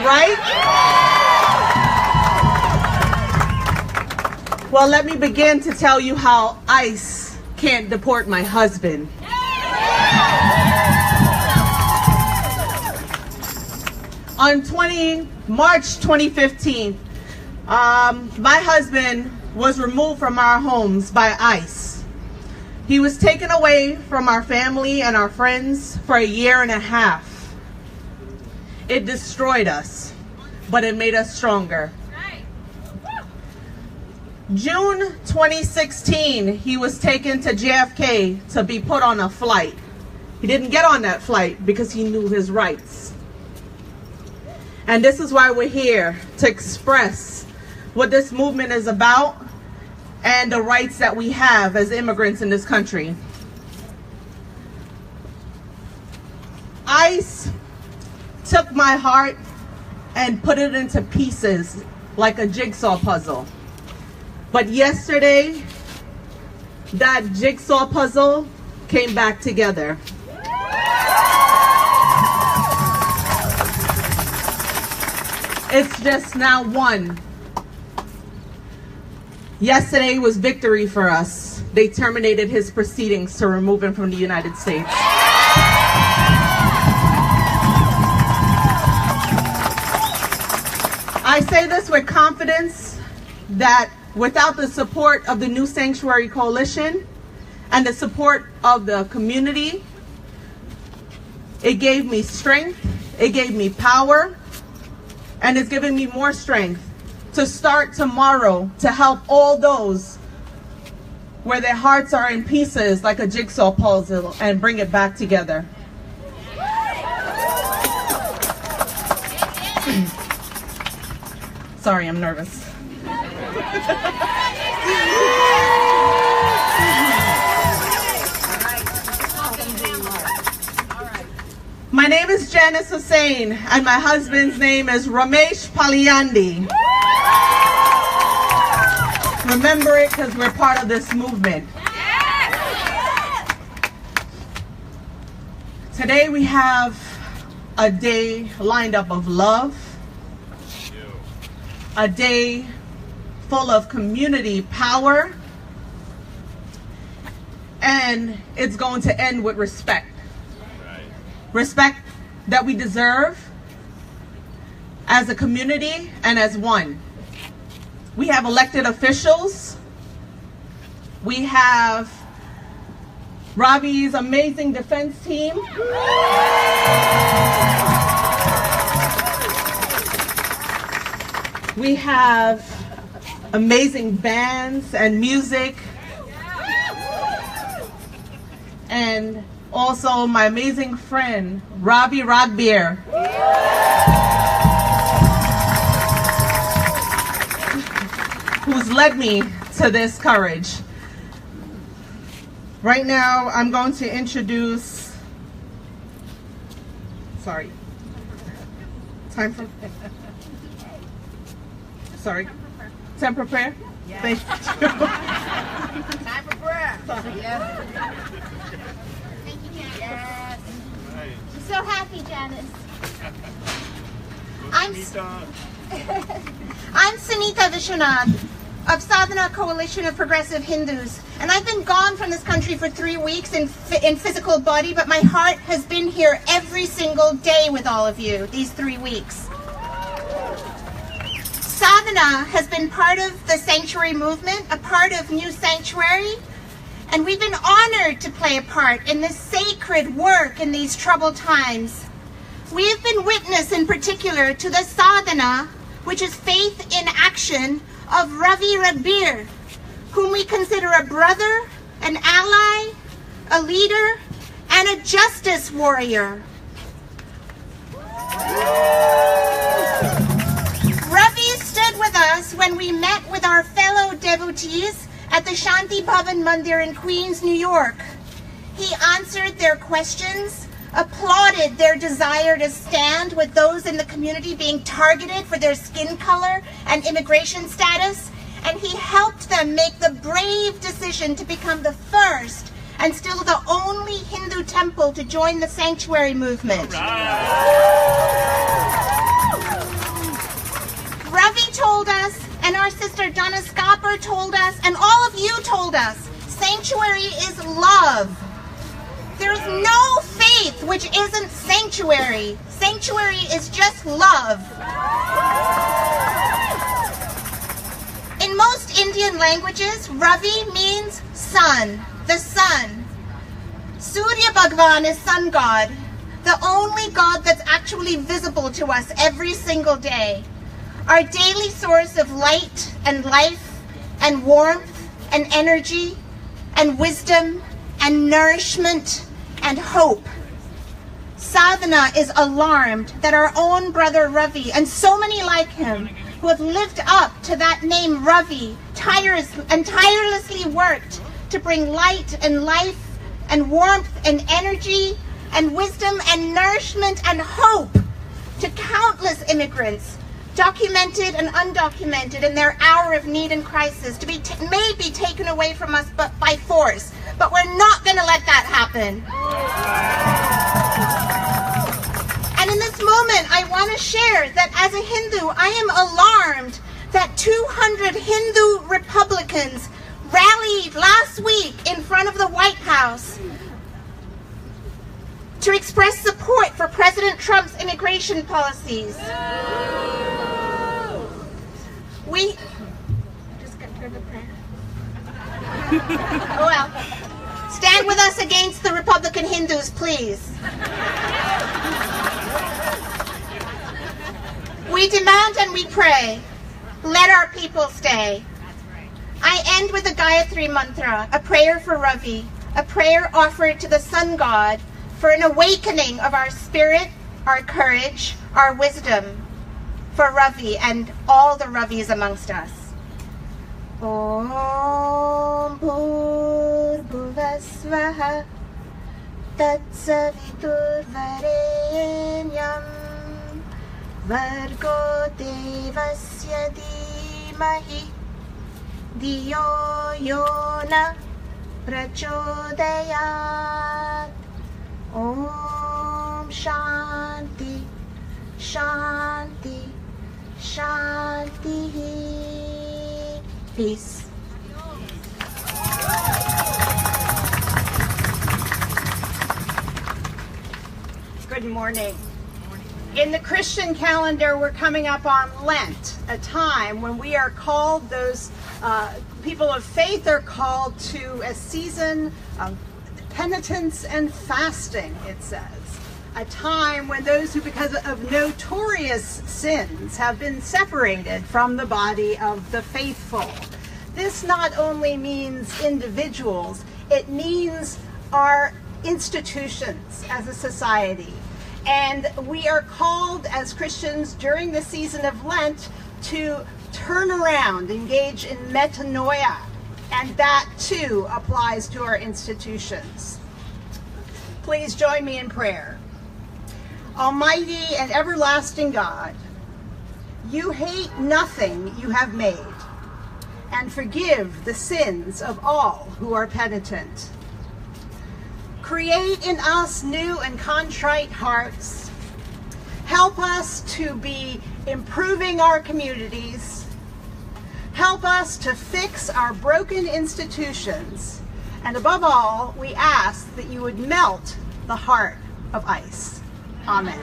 right? Well, let me begin to tell you how ICE can't deport my husband. On March 2015, my husband was removed from our homes by ICE. He was taken away from our family and our friends for a year and a half. It destroyed us, but it made us stronger. June 2016, he was taken to JFK to be put on a flight. He didn't get on that flight because he knew his rights. And this is why we're here, to express what this movement is about and the rights that we have as immigrants in this country. ICE took my heart and put it into pieces like a jigsaw puzzle. But yesterday, that jigsaw puzzle came back together. It's just now one. Yesterday was victory for us. They terminated his proceedings to remove him from the United States. I say this with confidence that without the support of the New Sanctuary Coalition and the support of the community, it gave me strength, it gave me power, and it's giving me more strength to start tomorrow to help all those where their hearts are in pieces like a jigsaw puzzle and bring it back together. Sorry, I'm nervous. My name is Janice Hussain, and my husband's name is Ramesh Paliandi. Remember it because we're part of this movement. Today we have a day lined up of love, a day full of community power, and it's going to end with respect. Respect that we deserve as a community and as one. We have elected officials. We have Ravi's amazing defense team. We have amazing bands and music. And also my amazing friend, Ravi Radbeer, who's led me to this courage. Right now, I'm going to introduce, time for prayer? Yeah. Thank you. Time for prayer. Yeah. Thank you, Janice. Yes. I'm so happy, Janice. I'm Sunita Vishwanath of Sadhana Coalition of Progressive Hindus, and I've been gone from this country for 3 weeks in physical body, but my heart has been here every single day with all of you these 3 weeks. Sadhana has been part of the Sanctuary movement, a part of New Sanctuary, and we've been honored to play a part in this sacred work in these troubled times. We have been witness in particular to the sadhana, which is faith in action, of Ravi Radbeer, whom we consider a brother, an ally, a leader, and a justice warrior. Ravi stood with us when we met with our fellow devotees at the Shanti Bhavan Mandir in Queens, New York. He answered their questions, applauded their desire to stand with those in the community being targeted for their skin color and immigration status, and he helped them make the brave decision to become the first and still the only Hindu temple to join the sanctuary movement. our sister Donna Scopper told us, and all of you told us, sanctuary is love. There's no faith which isn't sanctuary. Sanctuary is just love. In most Indian languages, Ravi means sun, the sun. Surya Bhagwan is sun god, the only god that's actually visible to us every single day. Our daily source of light and life and warmth and energy and wisdom and nourishment and hope. Sadhana is alarmed that our own brother Ravi and so many like him who have lived up to that name Ravi tirelessly worked to bring light and life and warmth and energy and wisdom and nourishment and hope to countless immigrants, documented and undocumented, in their hour of need and crisis, to may be taken away from us but by force. But we're not going to let that happen. And in this moment, I want to share that as a Hindu, I am alarmed that 200 Hindu Republicans rallied last week in front of the White House to express support for President Trump's immigration policies. Just got to the prayer. Oh well. Stand with us against the Republican Hindus, please. We demand and we pray, let our people stay. I end with the Gayatri Mantra, a prayer for Ravi, a prayer offered to the sun god for an awakening of our spirit, our courage, our wisdom, for Ravi and all the Ravis amongst us. Om Bhur-Bhuvasvaha Tatsavitur Varenyam Vargo Devasya Dhimahi Diyo Yona Prachodayat. Om Shanti Shanti Shanti. Peace. Good morning. In the Christian calendar, we're coming up on Lent, a time when we are called, those people of faith are called to a season of penitence and fasting, it says. A time when those who, because of notorious sins, have been separated from the body of the faithful. This not only means individuals, it means our institutions as a society. And we are called as Christians during the season of Lent to turn around, engage in metanoia, and that too applies to our institutions. Please join me in prayer. Almighty and everlasting God, you hate nothing you have made, and forgive the sins of all who are penitent. Create in us new and contrite hearts. Help us to be improving our communities. Help us to fix our broken institutions. And above all, we ask that you would melt the heart of ice. Amen.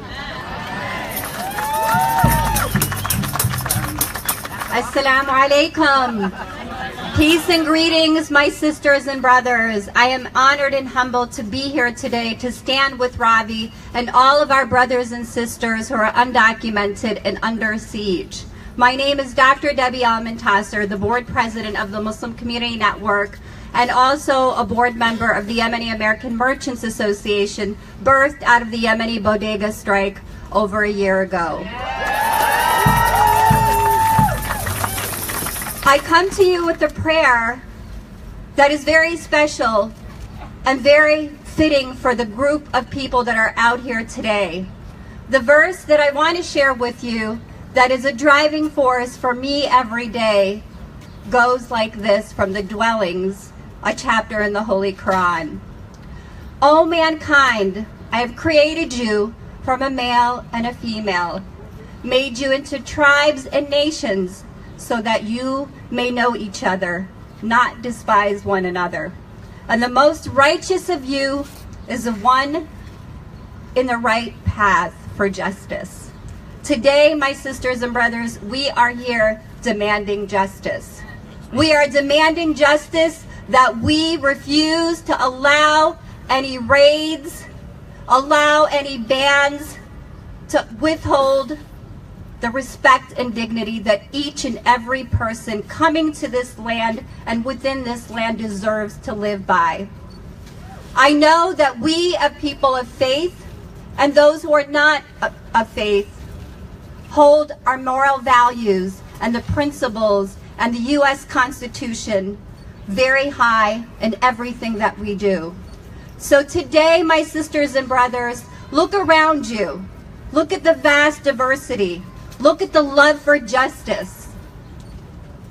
Assalamu alaikum. Peace and greetings, my sisters and brothers. I am honored and humbled to be here today to stand with Ravi and all of our brothers and sisters who are undocumented and under siege. My name is Dr. Debbie Almantasser, the board president of the Muslim Community Network, and also a board member of the Yemeni American Merchants Association, birthed out of the Yemeni bodega strike over a year ago. I come to you with a prayer that is very special and very fitting for the group of people that are out here today. The verse that I want to share with you that is a driving force for me every day goes like this from the Dwellings, a chapter in the Holy Quran. O mankind, I have created you from a male and a female, made you into tribes and nations so that you may know each other, not despise one another. And the most righteous of you is the one in the right path for justice. Today, my sisters and brothers, we are here demanding justice. We are demanding justice that we refuse to allow any raids, allow any bans to withhold the respect and dignity that each and every person coming to this land and within this land deserves to live by. I know that we, as people of faith, and those who are not of faith, hold our moral values and the principles and the U.S. Constitution very high in everything that we do. So today, my sisters and brothers, look around you. Look at the vast diversity. Look at the love for justice.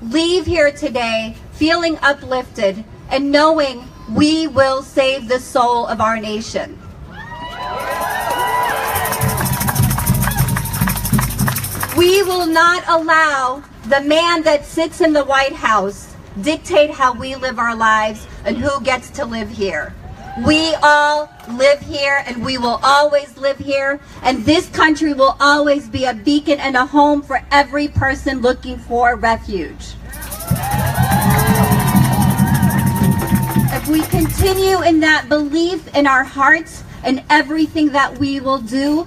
Leave here today feeling uplifted and knowing we will save the soul of our nation. We will not allow the man that sits in the White House dictate how we live our lives and who gets to live here. We all live here and we will always live here, and this country will always be a beacon and a home for every person looking for refuge. If we continue in that belief in our hearts and everything that we will do,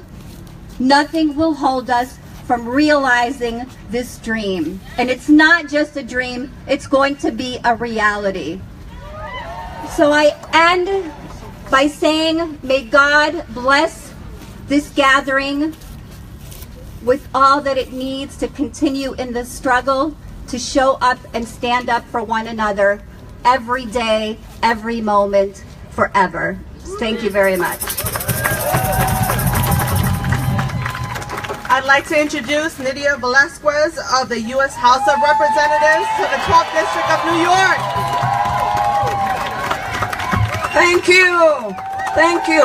nothing will hold us from realizing this dream. And it's not just a dream, it's going to be a reality. So I end by saying, may God bless this gathering with all that it needs to continue in the struggle to show up and stand up for one another every day, every moment, forever. Thank you very much. I'd like to introduce Nydia Velasquez of the U.S. House of Representatives to the 12th District of New York. Thank you. Thank you.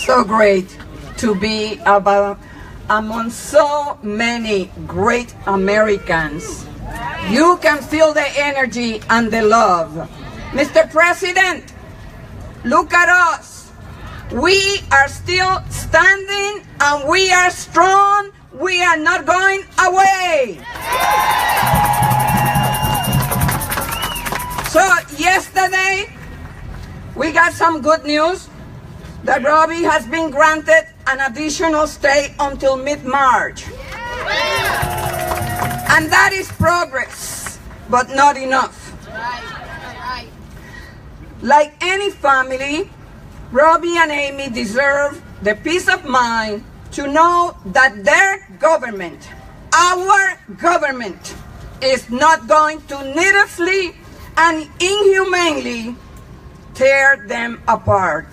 So great to be among so many great Americans. You can feel the energy and the love. Mr. President, look at us. We are still standing and we are strong. We are not going away. So yesterday, we got some good news that Robbie has been granted an additional stay until mid-March. And that is progress, but not enough. Like any family, Robbie and Amy deserve the peace of mind to know that their government, our government, is not going to needlessly and inhumanely tear them apart.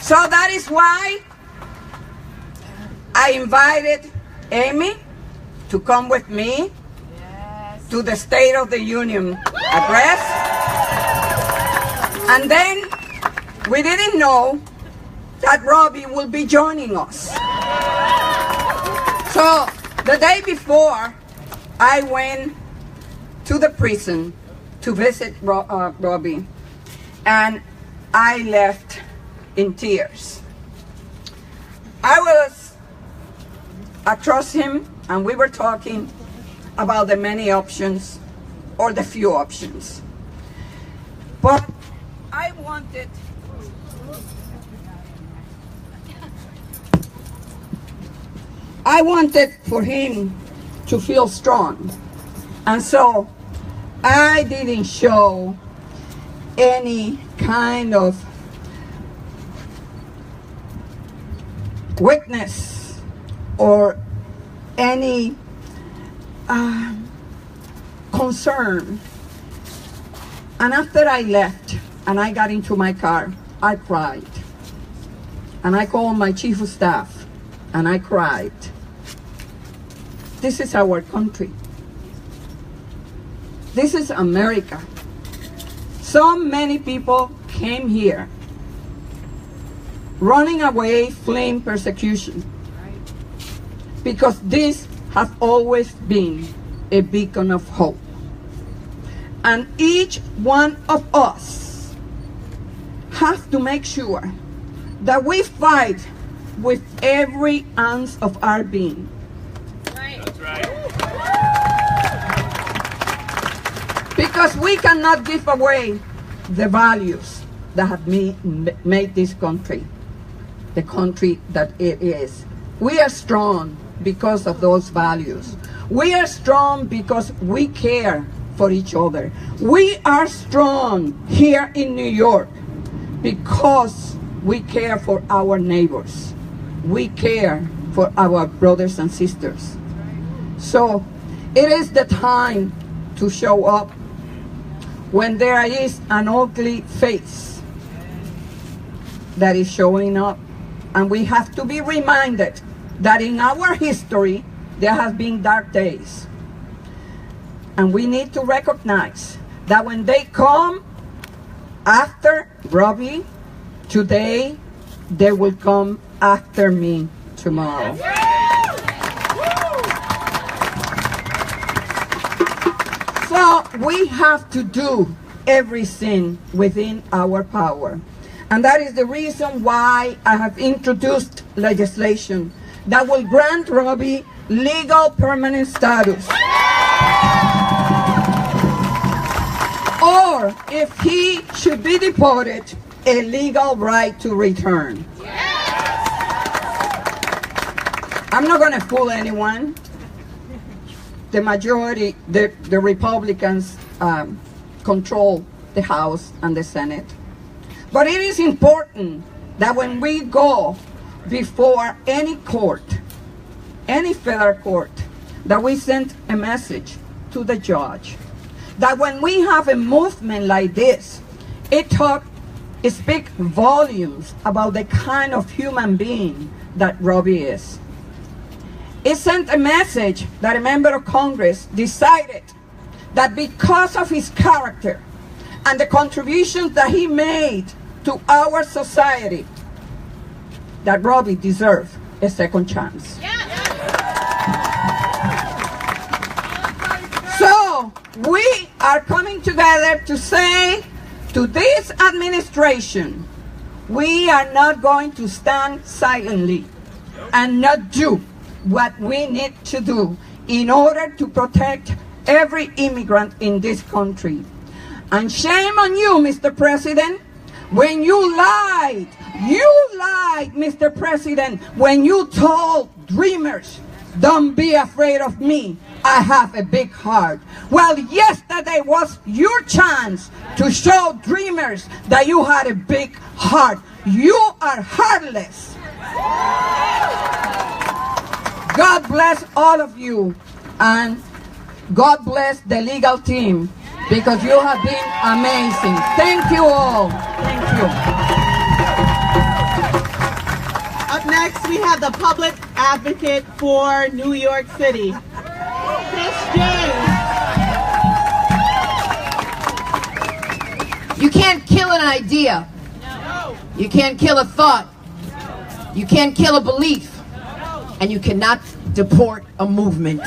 So that is why I invited Amy to come with me to the State of the Union address. And then we didn't know that Robbie will be joining us. So the day before, I went to the prison to visit Robbie, and I left in tears. I trust him, and we were talking about the many options or the few options. But I wanted for him to feel strong. And so I didn't show any kind of weakness or any concern. And after I left and I got into my car, I cried. And I called my chief of staff and I cried. This is our country. This is America. So many people came here running away, fleeing persecution. Because this has always been a beacon of hope. And each one of us has to make sure that we fight with every ounce of our being. That's right. Because we cannot give away the values that have made this country the country that it is. We are strong because of those values. We are strong because we care for each other. We are strong here in New York because we care for our neighbors. We care for our brothers and sisters. So it is the time to show up when there is an ugly face that is showing up. And we have to be reminded that in our history, there have been dark days. And we need to recognize that when they come after Robbie today, they will come after me tomorrow. So we have to do everything within our power. And that is the reason why I have introduced legislation that will grant Robbie legal permanent status. Or, if he should be deported, a legal right to return. I'm not going to fool anyone. The majority, the Republicans control the House and the Senate. But it is important that when we go before any court, any federal court, that we send a message to the judge. That when we have a movement like this, it speaks volumes about the kind of human being that Robbie is. It sent a message that a member of Congress decided that because of his character and the contributions that he made to our society, that Robbie deserved a second chance. So we are coming together to say to this administration, we are not going to stand silently and not do what we need to do in order to protect every immigrant in this country. And shame on you, Mr. President, when you lied, Mr. President, when you told dreamers, don't be afraid of me, I have a big heart. Well, yesterday was your chance to show dreamers that you had a big heart. You are heartless. God bless all of you, and God bless the legal team, because you have been amazing. Thank you all. Thank you. Up next, we have the public advocate for New York City, Chris James. You can't kill an idea. You can't kill a thought. You can't kill a belief. And you cannot deport a movement.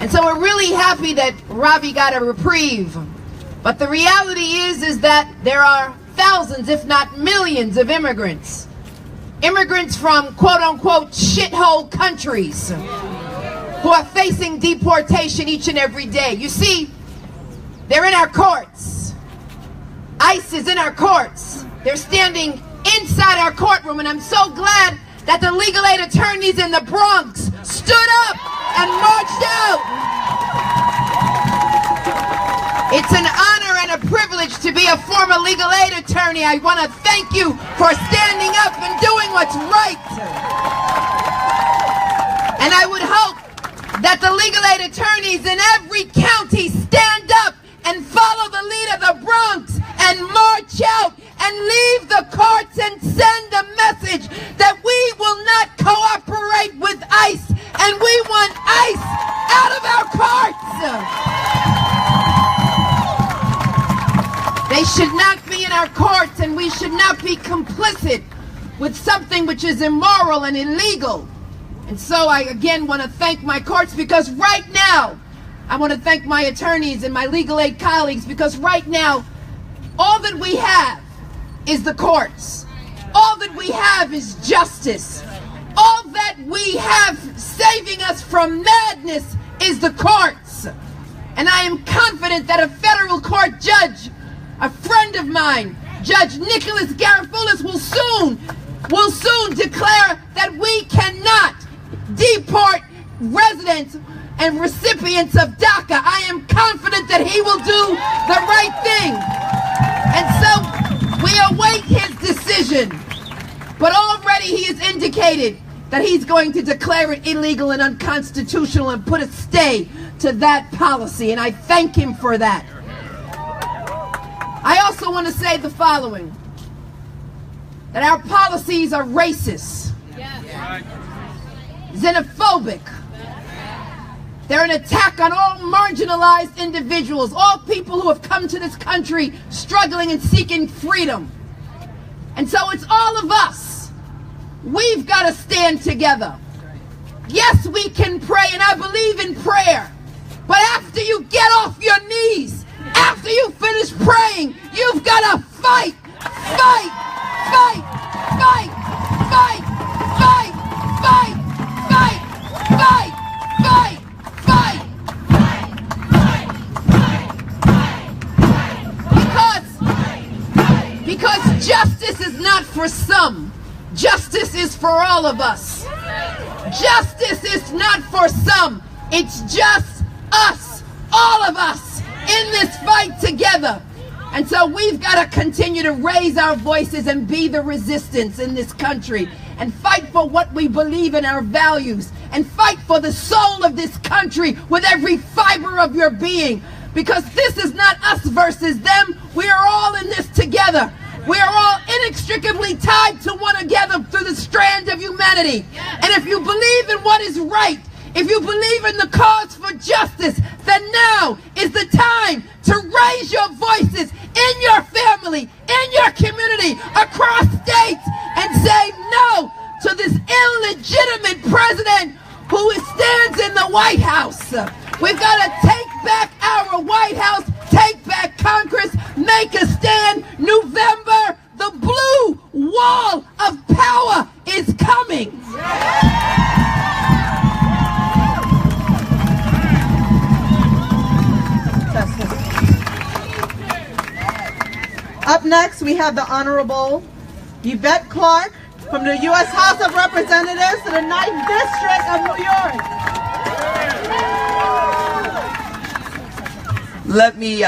And so we're really happy that Robbie got a reprieve. But the reality is that there are thousands, if not millions, of immigrants. Immigrants from quote-unquote shithole countries who are facing deportation each and every day. You see, they're in our courts. ICE is in our courts. They're standing inside our courtroom, and I'm so glad that the legal aid attorneys in the Bronx stood up and marched out. It's an honor and a privilege to be a former legal aid attorney. I want to thank you for standing up and doing what's right. And I would hope that the legal aid attorneys in every county stand up and follow the lead of the Bronx and march out and leave the courts and send a message that we will not cooperate with ICE, and we want ICE out of our courts. They should not be in our courts, and we should not be complicit with something which is immoral and illegal. And so I again want to thank my courts, because right now, I want to thank my attorneys and my legal aid colleagues, because right now, all that we have is the courts. All that we have is justice. All that we have saving us from madness is the courts. And I am confident that a federal court judge, a friend of mine, Judge Nicholas Garofoulos, will soon declare that we cannot deport residents and recipients of DACA. I am confident that he will do the right thing. And so we await his decision. But already he has indicated that he's going to declare it illegal and unconstitutional and put a stay to that policy. And I thank him for that. I also want to say the following, that our policies are racist, xenophobic. They're an attack on all marginalized individuals, all people who have come to this country struggling and seeking freedom. And so it's all of us. We've got to stand together. Yes, we can pray, and I believe in prayer. But after you get off your knees, after you finish praying, you've got to fight, fight, fight, fight, fight, fight, fight, fight, fight, fight, fight. Because justice is not for some. Justice is for all of us. Justice is not for some. It's just us, all of us, in this fight together. And so we've got to continue to raise our voices and be the resistance in this country, and fight for what we believe in, our values, and fight for the soul of this country with every fiber of your being. Because this is not us versus them. We are all in this together. We are all inextricably tied to one another through the strand of humanity. And if you believe in what is right, if you believe in the cause for justice, then now is the time to raise your voices in your family, in your community, across states, and say no to this illegitimate president who stands in the White House. We've got to take back our White House, take back Congress, make a stand. November, the blue wall of power is coming. Up next, we have the Honorable Yvette Clarke from the U.S. House of Representatives to the 9th District of New York. Let me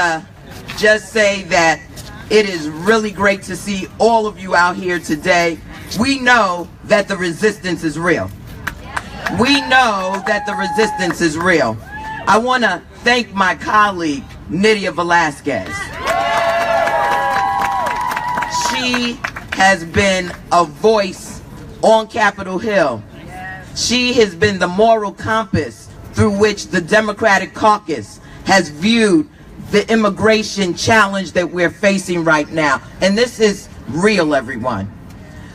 just say that it is really great to see all of you out here today. We know that the resistance is real. We know that the resistance is real. I want to thank my colleague, Nydia Velasquez. She has been a voice on Capitol Hill. She has been the moral compass through which the Democratic caucus has viewed the immigration challenge that we're facing right now. And this is real, everyone.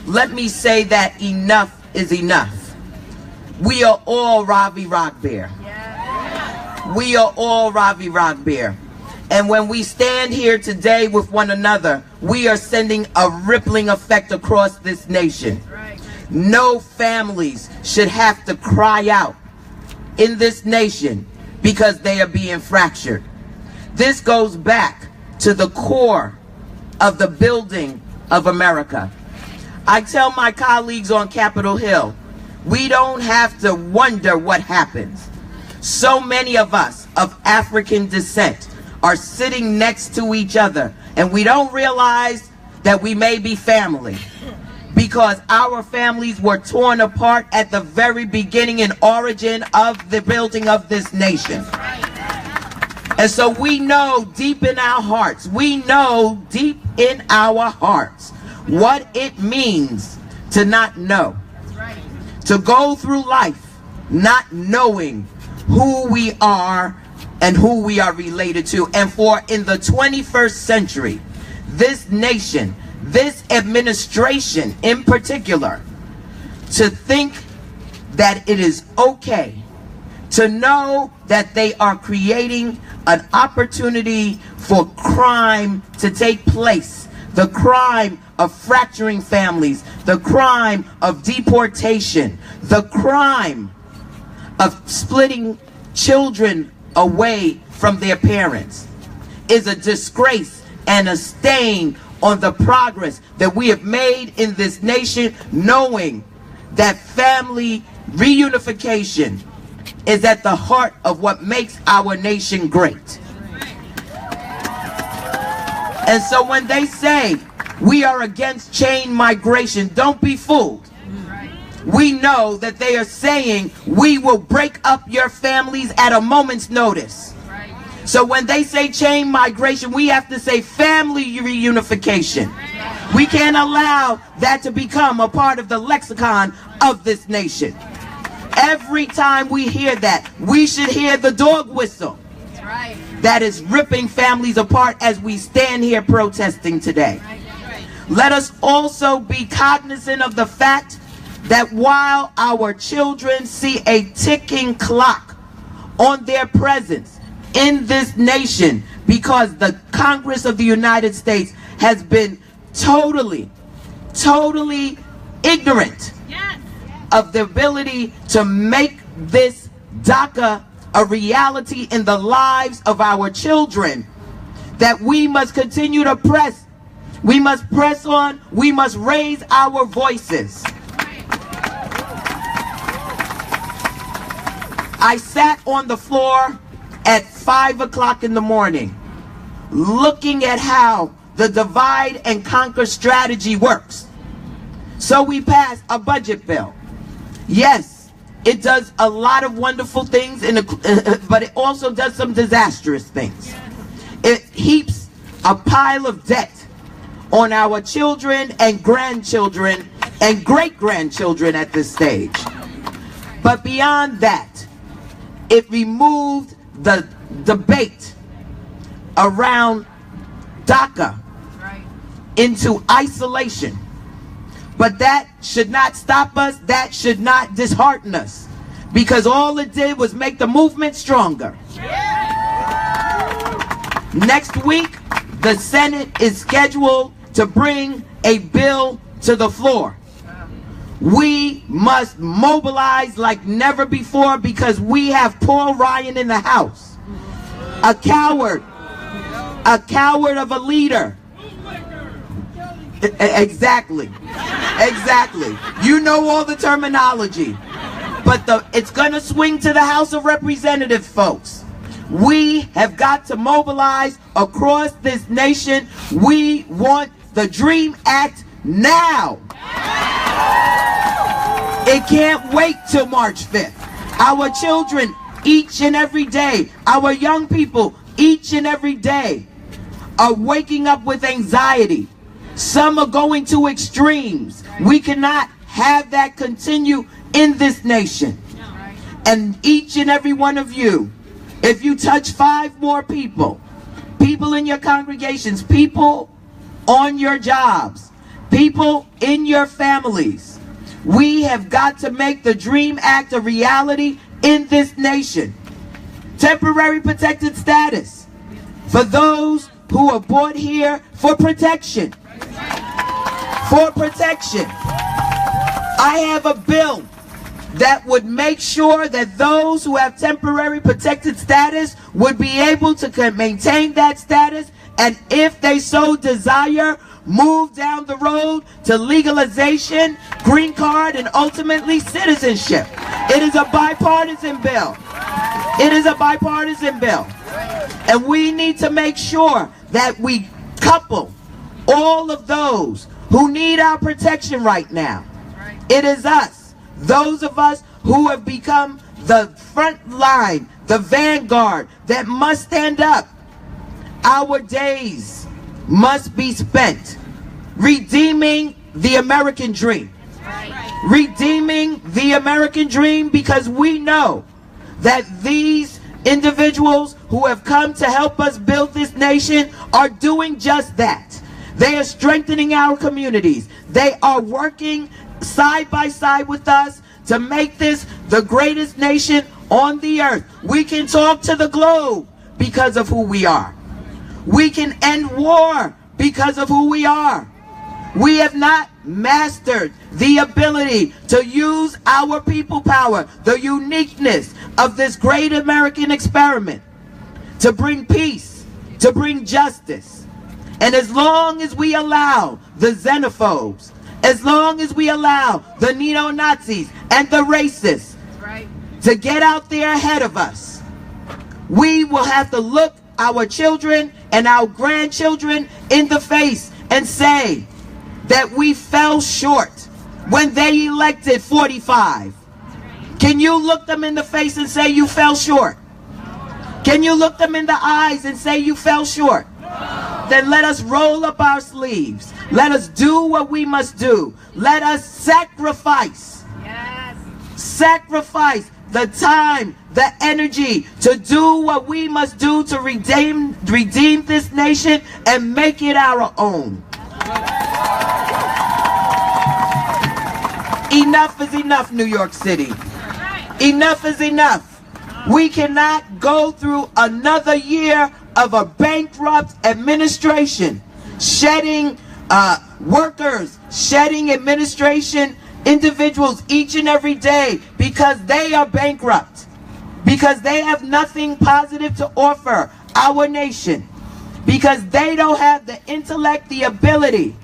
Let me say that enough is enough. We are all Ravi Rockbear. We are all Ravi Rockbear. And when we stand here today with one another, we are sending a rippling effect across this nation. No families should have to cry out in this nation because they are being fractured. This goes back to the core of the building of America. I tell my colleagues on Capitol Hill, we don't have to wonder what happens. So many of us of African descent are sitting next to each other, and we don't realize that we may be family, because our families were torn apart at the very beginning and origin of the building of this nation. And so we know deep in our hearts, what it means to not know, to go through life not knowing who we are and who we are related to. And for in the 21st century, this nation, this administration in particular, to think that it is okay to know that they are creating an opportunity for crime to take place. The crime of fracturing families, the crime of deportation, the crime of splitting children away from their parents is a disgrace and a stain on the progress that we have made in this nation, knowing that family reunification is at the heart of what makes our nation great. And so when they say we are against chain migration, don't be fooled. We know that they are saying we will break up your families at a moment's notice. So when they say chain migration, we have to say family reunification. We can't allow that to become a part of the lexicon of this nation. Every time we hear that, we should hear the dog whistle that is ripping families apart as we stand here protesting today. Let us also be cognizant of the fact that while our children see a ticking clock on their presence in this nation, because the Congress of the United States has been totally ignorant of the ability to make this DACA a reality in the lives of our children, that we must continue to press. We must press on. We must raise our voices. I sat on the floor at 5 o'clock in the morning looking at how the divide and conquer strategy works. So we passed a budget bill. Yes, it does a lot of wonderful things, but it also does some disastrous things. It heaps a pile of debt on our children and grandchildren and great-grandchildren at this stage. But beyond that, it removed the debate around DACA into isolation. But that should not stop us. That should not dishearten us, because all it did was make the movement stronger. Next week, the Senate is scheduled to bring a bill to the floor. We must mobilize like never before, because we have Paul Ryan in the House. A coward of a leader. Exactly. You know all the terminology. But it's going to swing to the House of Representatives, folks. We have got to mobilize across this nation. We want the DREAM Act now. It can't wait till March 5th. Our children, each and every day, our young people, each and every day, are waking up with anxiety. Some are going to extremes. We cannot have that continue in this nation. And each and every one of you, if you touch 5 more people, people in your congregations, people on your jobs, people in your families, we have got to make the DREAM Act a reality in this nation. Temporary protected status for those who are brought here for protection. For protection. I have a bill that would make sure that those who have temporary protected status would be able to maintain that status, and if they so desire, move down the road to legalization, green card, and ultimately citizenship. It is a bipartisan bill. It is a bipartisan bill. And we need to make sure that we couple all of those who need our protection right now. It is us, those of us who have become the front line, the vanguard, that must stand up. Our days must be spent redeeming the American dream. Redeeming the American dream, because we know that these individuals who have come to help us build this nation are doing just that. They are strengthening our communities. They are working side by side with us to make this the greatest nation on the earth. We can talk to the globe because of who we are. We can end war because of who we are. We have not mastered the ability to use our people power, the uniqueness of this great American experiment, to bring peace, to bring justice. And as long as we allow the xenophobes, as long as we allow the neo-Nazis and the racists to get out there ahead of us, we will have to look our children and our grandchildren in the face and say that we fell short when they elected 45. Can you look them in the face and say you fell short? Can you look them in the eyes and say you fell short? Then let us roll up our sleeves. Let us do what we must do. Let us sacrifice. Yes. Sacrifice the time, the energy to do what we must do to redeem this nation and make it our own. Enough is enough, New York City. Enough is enough. We cannot go through another year of a bankrupt administration, shedding workers, shedding administration individuals each and every day because they are bankrupt, because they have nothing positive to offer our nation, because they don't have the intellect, the ability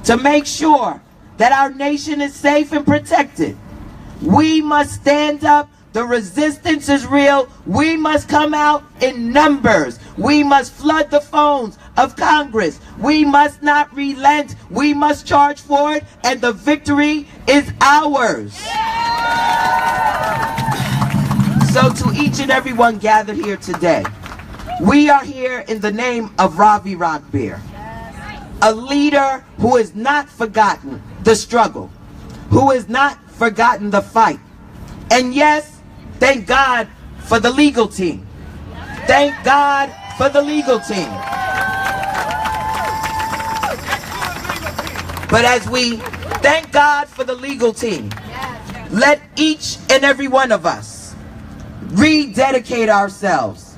to make sure that our nation is safe and protected. We must stand up. The resistance is real. We must come out in numbers. We must flood the phones of Congress. We must not relent. We must charge forward, and the victory is ours. So to each and every one gathered here today, we are here in the name of Ravi Rockbeer, a leader who has not forgotten the struggle, who has not forgotten the fight. And yes, thank God for the legal team. Thank God for the legal team. But as we thank God for the legal team, let each and every one of us rededicate ourselves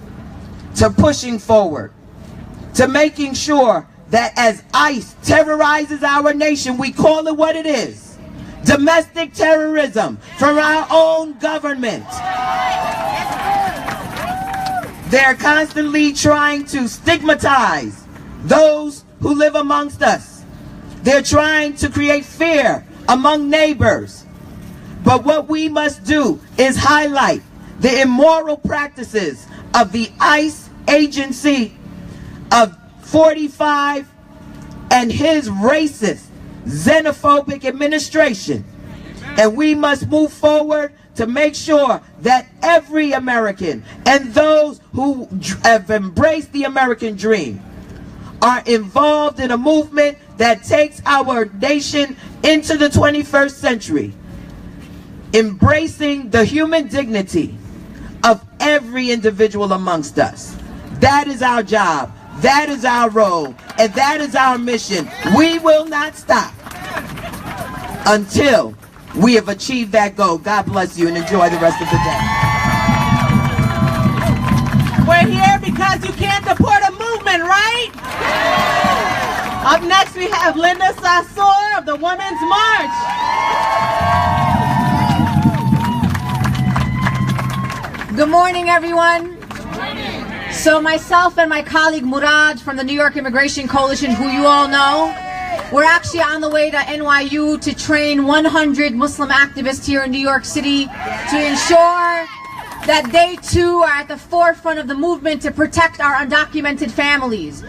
to pushing forward, to making sure that as ICE terrorizes our nation, we call it what it is: domestic terrorism from our own government. They're constantly trying to stigmatize those who live amongst us. They're trying to create fear among neighbors. But what we must do is highlight the immoral practices of the ICE agency of 45 and his racist, xenophobic administration. And we must move forward to make sure that every American and those who have embraced the American dream are involved in a movement that takes our nation into the 21st century, embracing the human dignity of every individual amongst us. That is our job. That is our role, and that is our mission. We will not stop until we have achieved that goal. God bless you and enjoy the rest of the day. We're here because you can't deport a movement, right? Up next we have Linda Sassour of the Women's March. Good morning, everyone. So myself and my colleague Murad from the New York Immigration Coalition, who you all know, we're actually on the way to NYU to train 100 Muslim activists here in New York City to ensure that they too are at the forefront of the movement to protect our undocumented families.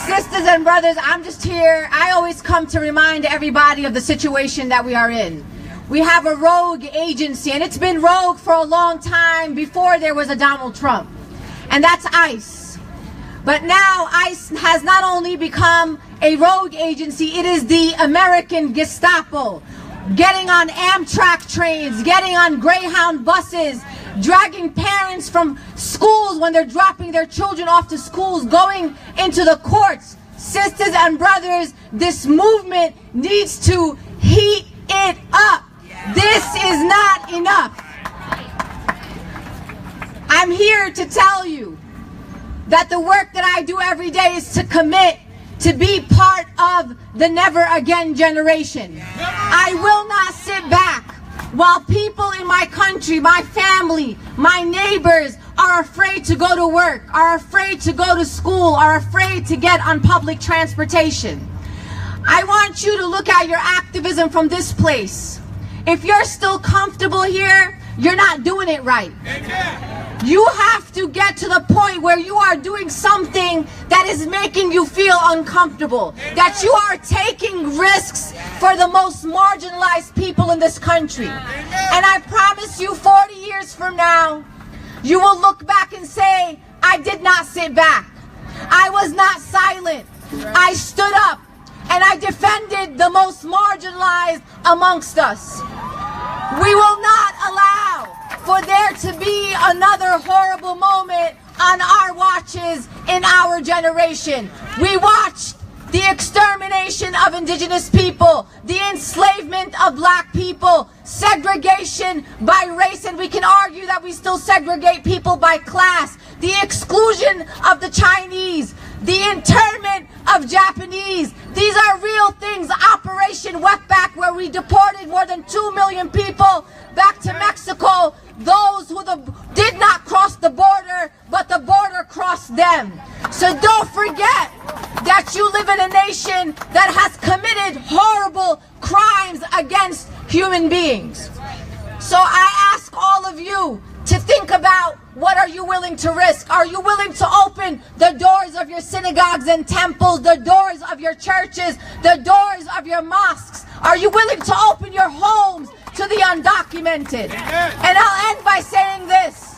Sisters and brothers, I'm just here. I always come to remind everybody of the situation that we are in. We have a rogue agency, and it's been rogue for a long time before there was a Donald Trump. And that's ICE. But now ICE has not only become a rogue agency, it is the American Gestapo, getting on Amtrak trains, getting on Greyhound buses, dragging parents from schools when they're dropping their children off to schools, going into the courts sisters and brothers, this movement needs to heat it up. This is not enough. I'm here to tell you that the work that I do every day is to commit to be part of the never again generation. I will not sit back while people in my country, my family, my neighbors are afraid to go to work, are afraid to go to school, are afraid to get on public transportation. I want you to look at your activism from this place. If you're still comfortable here, you're not doing it right. You have to get to the point where you are doing something that is making you feel uncomfortable, that you are taking risks for the most marginalized people in this country. And I promise you, 40 years from now, you will look back and say, I did not sit back. I was not silent. I stood up and I defended the most marginalized amongst us. We will not allow for there to be another horrible moment on our watches in our generation. We watched the extermination of indigenous people, the enslavement of black people, segregation by race, and we can argue that we still segregate people by class, the exclusion of the Chinese, the internment of Japanese. These are real things. Operation Wetback, where we deported more than 2 million people back to Mexico, those who did not cross the border, but the border crossed them. So don't forget that you live in a nation that has committed horrible crimes against human beings. So I ask all of you to think about, what are you willing to risk? Are you willing to open the doors of your synagogues and temples, the doors of your churches, the doors of your mosques? Are you willing to open your homes to the undocumented? And I'll end by saying this.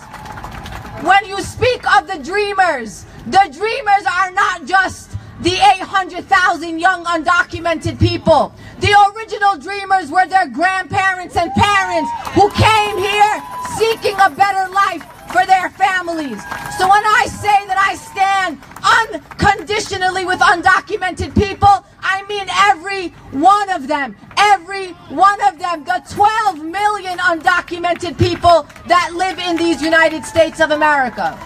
When you speak of the dreamers are not just the 800,000 young undocumented people. The original dreamers were their grandparents and parents who came here seeking a better life for their families. So when I say that I stand unconditionally with undocumented people, I mean every one of them. Every one of them. The 12 million undocumented people that live in these United States of America.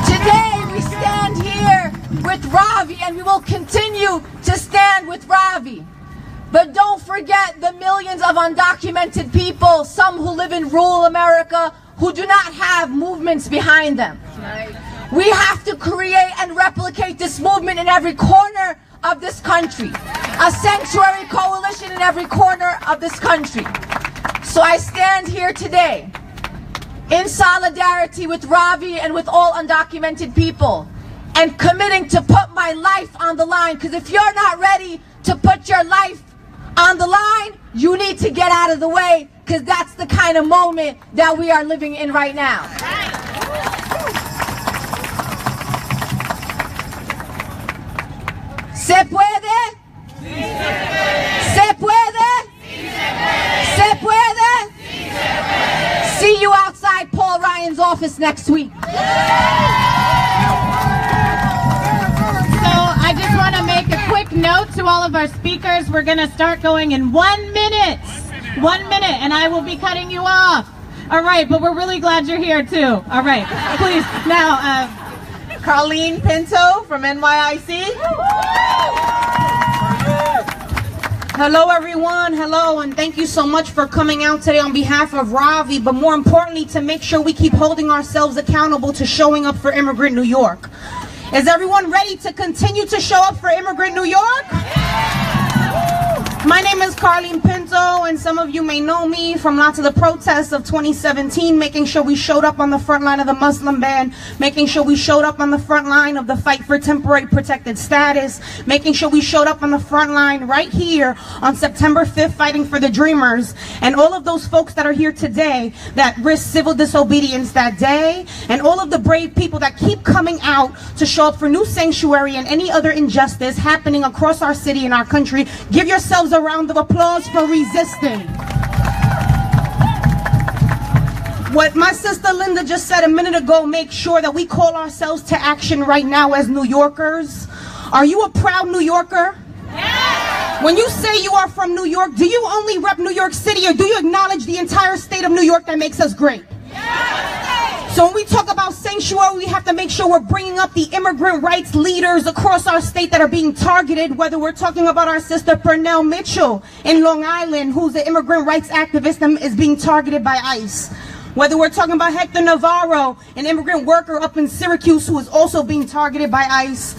Today we stand here with Ravi, and we will continue to stand with Ravi. But don't forget the millions of undocumented people, some who live in rural America, who do not have movements behind them. We have to create and replicate this movement in every corner of this country. A sanctuary coalition in every corner of this country. So I stand here today in solidarity with Ravi and with all undocumented people, and committing to put my life on the line. Because if you're not ready to put your life on the line, you need to get out of the way, because that's the kind of moment that we are living in right now. ¿Se puede? Sí se puede. ¿Se puede? Sí se puede. ¿Se puede? Sí se puede. See you outside Paul Ryan's office next week. I just want to make a quick note to all of our speakers. We're going to start going in 1 minute. 1 minute, and I will be cutting you off. All right, but we're really glad you're here too. All right, please. Now, Carlene Pinto from NYIC. Hello everyone, hello, and thank you so much for coming out today on behalf of Ravi, but more importantly, to make sure we keep holding ourselves accountable to showing up for Immigrant New York. Is everyone ready to continue to show up for Immigrant New York? My name is Carlene Pinto, and some of you may know me from lots of the protests of 2017, making sure we showed up on the front line of the Muslim ban, making sure we showed up on the front line of the fight for temporary protected status, making sure we showed up on the front line right here on September 5th fighting for the Dreamers, and all of those folks that are here today that risked civil disobedience that day, and all of the brave people that keep coming out to show up for New Sanctuary and any other injustice happening across our city and our country. Give yourselves a round of applause for resisting. what my sister Linda just said a minute ago, make sure that we call ourselves to action right now as New Yorkers. Are you a proud New Yorker? Yes. When you say you are from New York, do you only rep New York City, or do you acknowledge the entire state of New York that makes us great? Yes. So when we talk about sanctuary, we have to make sure we're bringing up the immigrant rights leaders across our state that are being targeted, whether we're talking about our sister Pernell Mitchell in Long Island, who's an immigrant rights activist and is being targeted by ICE. Whether we're talking about Hector Navarro, an immigrant worker up in Syracuse who is also being targeted by ICE.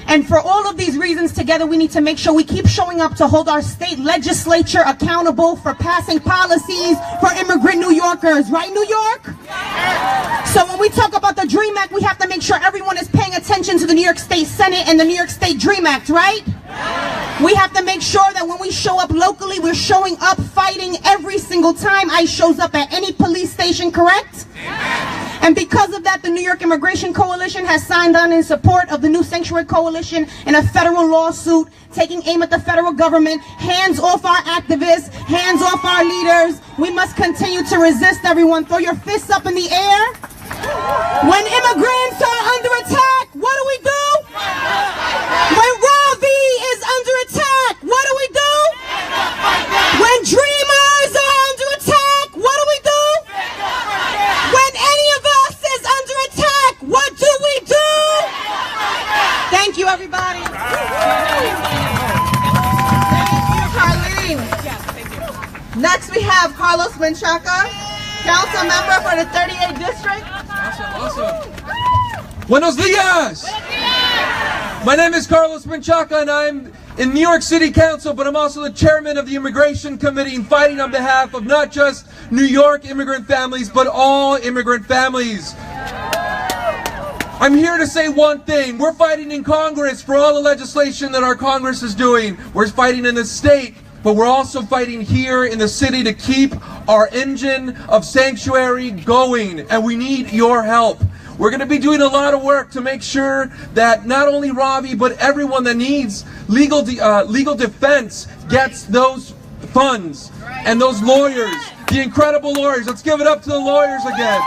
And for all of these reasons together, we need to make sure we keep showing up to hold our state legislature accountable for passing policies for immigrant New Yorkers. Right, New York? Yes. So when we talk about the DREAM Act, we have to make sure everyone is paying attention to the New York State Senate and the New York State DREAM Act, right? Yes. We have to make sure that when we show up locally, we're showing up fighting every single time ICE shows up at any police station, correct? Yes. And because of that, the New York Immigration Coalition has signed on in support of the New Sanctuary Coalition in a federal lawsuit taking aim at the federal government. Hands off our activists, hands off our leaders. We must continue to resist, everyone. Throw your fists up in the air. When immigrants are under attack, what do we do? When Ravi is under attack, what do we do? When dreamers are under attack, what do we do? When any of us is under attack, what do we do? Thank you, everybody. Thank you, Carlene. Next, we have Carlos Menchaca, council member for the 38th District. Awesome. Buenos dias. My name is Carlos Menchaca, and I'm in New York City Council, but I'm also the chairman of the Immigration Committee and fighting on behalf of not just New York immigrant families, but all immigrant families. I'm here to say one thing. We're fighting in Congress for all the legislation that our Congress is doing. We're fighting in the state, but we're also fighting here in the city to keep our engine of sanctuary going, and we need your help. We're going to be doing a lot of work to make sure that not only Ravi, but everyone that needs legal defense gets those funds and those lawyers, the incredible lawyers. Let's give it up to the lawyers again.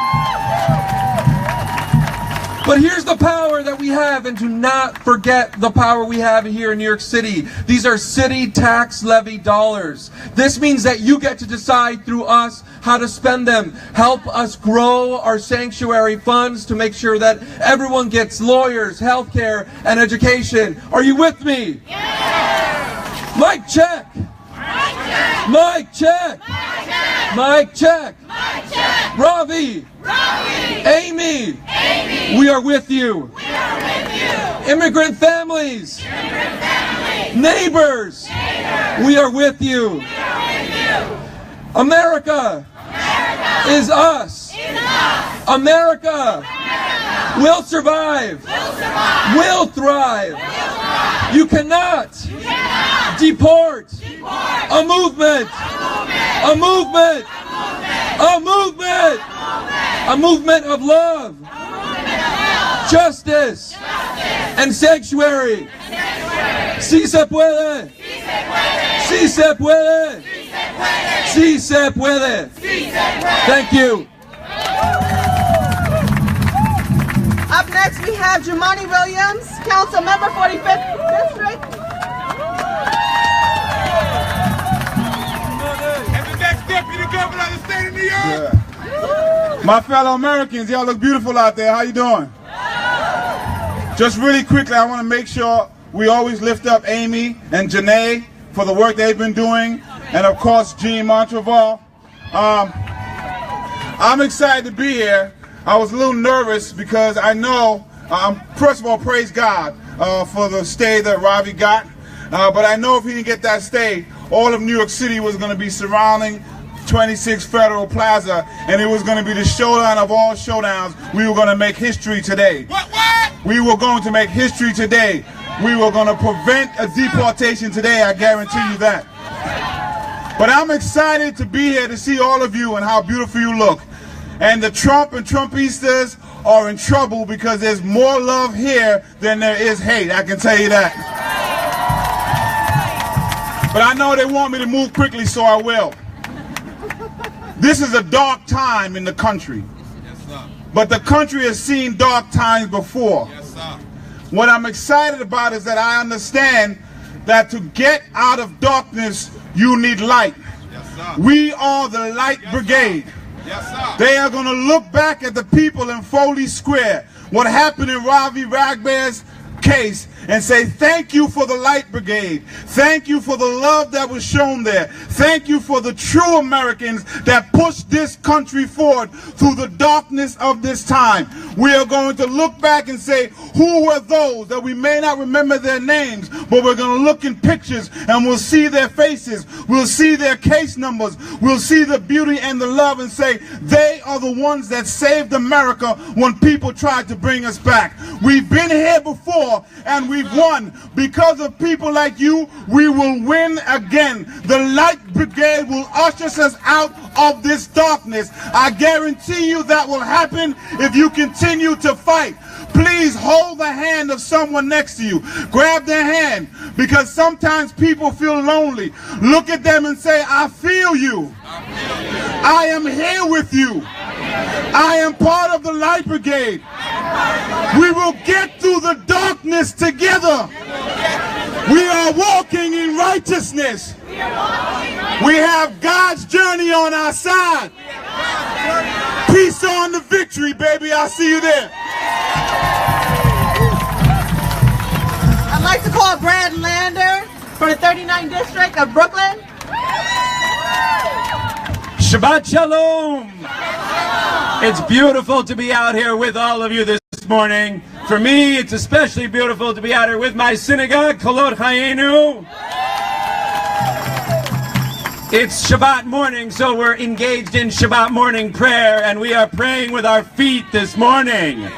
But here's the power that we have, and do not forget the power we have here in New York City. These are city tax levy dollars. This means that you get to decide through us how to spend them. Help us grow our sanctuary funds to make sure that everyone gets lawyers, healthcare, and education. Are you with me? Yes! Mic check! Mic check! Mic check! Mic check! Ravi! Amy! We are with you. Immigrant families! Neighbors! We are with you. America is us. America will survive. Will thrive. You cannot deport a movement. A movement. A movement. A movement of love, justice, and sanctuary. Si se puede. Si se puede. Si se puede. Thank you. Up next, we have Jumani Williams, council member, 45th District. And the next deputy governor of the state of New York. Yeah. My fellow Americans, y'all look beautiful out there. How you doing? Just really quickly, I want to make sure we always lift up Amy and Janae for the work they've been doing, and of course Jean Montalval. I'm excited to be here. I was a little nervous because I know, first of all, praise God for the stay that Ravi got, but I know if he didn't get that stay, all of New York City was going to be surrounding 26 Federal Plaza, and it was going to be the showdown of all showdowns. We were going to make history today. What? We were going to make history today. We were going to prevent a deportation today, I guarantee you that. But I'm excited to be here to see all of you and how beautiful you look. And the Trump and Trumpistas are in trouble because there's more love here than there is hate, I can tell you that. But I know they want me to move quickly, so I will. This is a dark time in the country. But the country has seen dark times before. What I'm excited about is that I understand that to get out of darkness, you need light. We are the Light Brigade. They are going to look back at the people in Foley Square, what happened in Ravi Ragbear's case, and say, thank you for the Light Brigade. Thank you for the love that was shown there. Thank you for the true Americans that pushed this country forward through the darkness of this time. We are going to look back and say, who were those that we may not remember their names, but we're going to look in pictures and we'll see their faces. We'll see their case numbers. We'll see the beauty and the love and say, they are the ones that saved America when people tried to bring us back. We've been here before and we've won. Because of people like you, we will win again. The Light Brigade will usher us out of this darkness. I guarantee you that will happen if you continue to fight. Please hold the hand of someone next to you. Grab their hand, because sometimes people feel lonely. Look at them and say, I feel you. I am here with you. I am part of the Light Brigade. We will get through the darkness together. We are walking in righteousness. We have God's journey on our side. Peace on the victory, baby. I'll see you there. I'd like to call Brad Lander from the 39th District of Brooklyn. Shabbat Shalom. It's beautiful to be out here with all of you this morning. For me, it's especially beautiful to be out here with my synagogue, Kolot Chayenu. It's Shabbat morning, so we're engaged in Shabbat morning prayer, and we are praying with our feet this morning.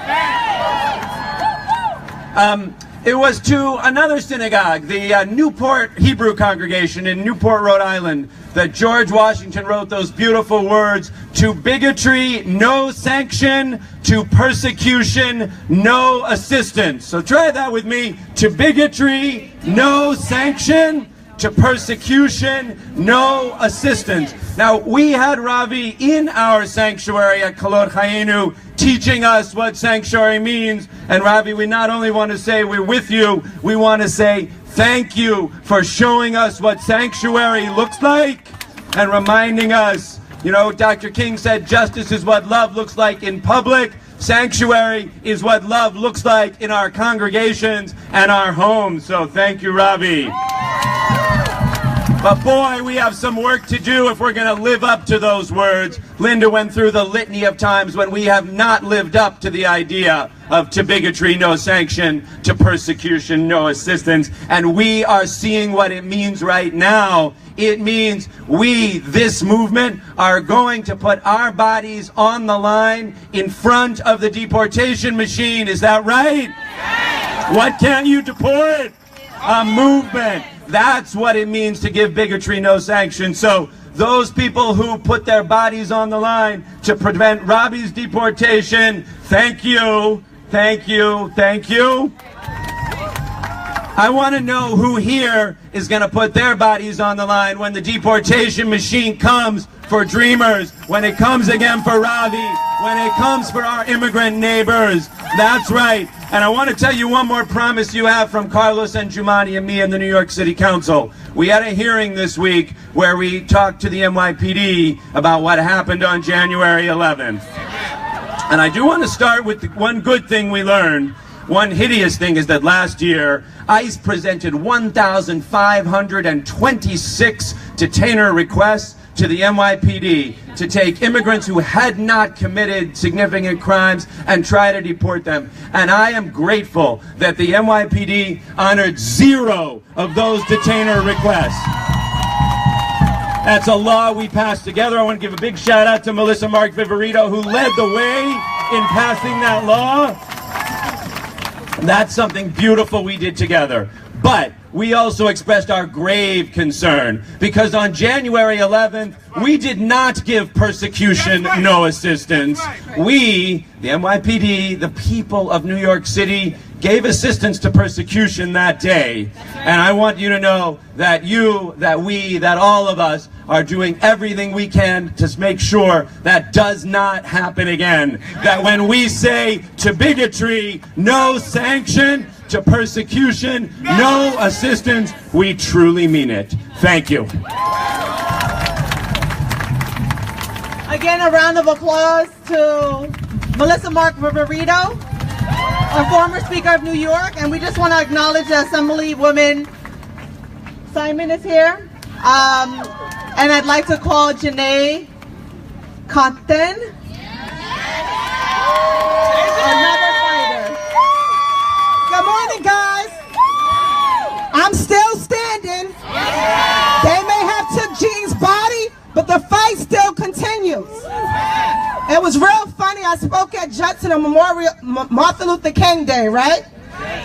It was to another synagogue, the Newport Hebrew congregation in Newport, Rhode Island, that George Washington wrote those beautiful words, to bigotry, no sanction, to persecution, no assistance. So try that with me. To bigotry, no sanction. To persecution, no assistance. Now, we had Ravi in our sanctuary at Kolot Chayenu teaching us what sanctuary means. And Ravi, we not only want to say we're with you, we want to say thank you for showing us what sanctuary looks like and reminding us, you know, Dr. King said justice is what love looks like in public. Sanctuary is what love looks like in our congregations and our homes. So thank you, Ravi. But boy, we have some work to do if we're going to live up to those words. Linda went through the litany of times when we have not lived up to the idea of to bigotry, no sanction, to persecution, no assistance. And we are seeing what it means right now. It means we, this movement, are going to put our bodies on the line in front of the deportation machine. Is that right? Yes. What can't you deport? A movement. That's what it means to give bigotry no sanction. So those people who put their bodies on the line to prevent Ravi's deportation, thank you, thank you, thank you. I want to know who here is going to put their bodies on the line when the deportation machine comes for dreamers, when it comes again for Ravi, when it comes for our immigrant neighbors. That's right. And I want to tell you one more promise you have from Carlos and Jumani and me and the New York City Council. We had a hearing this week where we talked to the NYPD about what happened on January 11th. And I do want to start with the one good thing we learned. One hideous thing is that last year, ICE presented 1,526 detainer requests to the NYPD to take immigrants who had not committed significant crimes and try to deport them. And I am grateful that the NYPD honored 0 of those detainer requests. That's a law we passed together. I want to give a big shout out to Melissa Mark Viverito, who led the way in passing that law. That's something beautiful we did together. But we also expressed our grave concern because on January 11th, we did not give persecution no assistance. We, the NYPD, the people of New York City, gave assistance to persecution that day. And I want you to know that you, that we, that all of us are doing everything we can to make sure that does not happen again. That when we say to bigotry, no sanction, to persecution, no assistance, we truly mean it. Thank you. Again, a round of applause to Melissa Mark Riverito, our former Speaker of New York, and we just want to acknowledge that Assemblywoman Simon is here. And I'd like to call Janae Cotton, another fighter. Good morning, guys. I'm still standing. They may have took Jean's body, but the fight still continues. It was real funny. I spoke at Judson on Martin Luther King Day, right?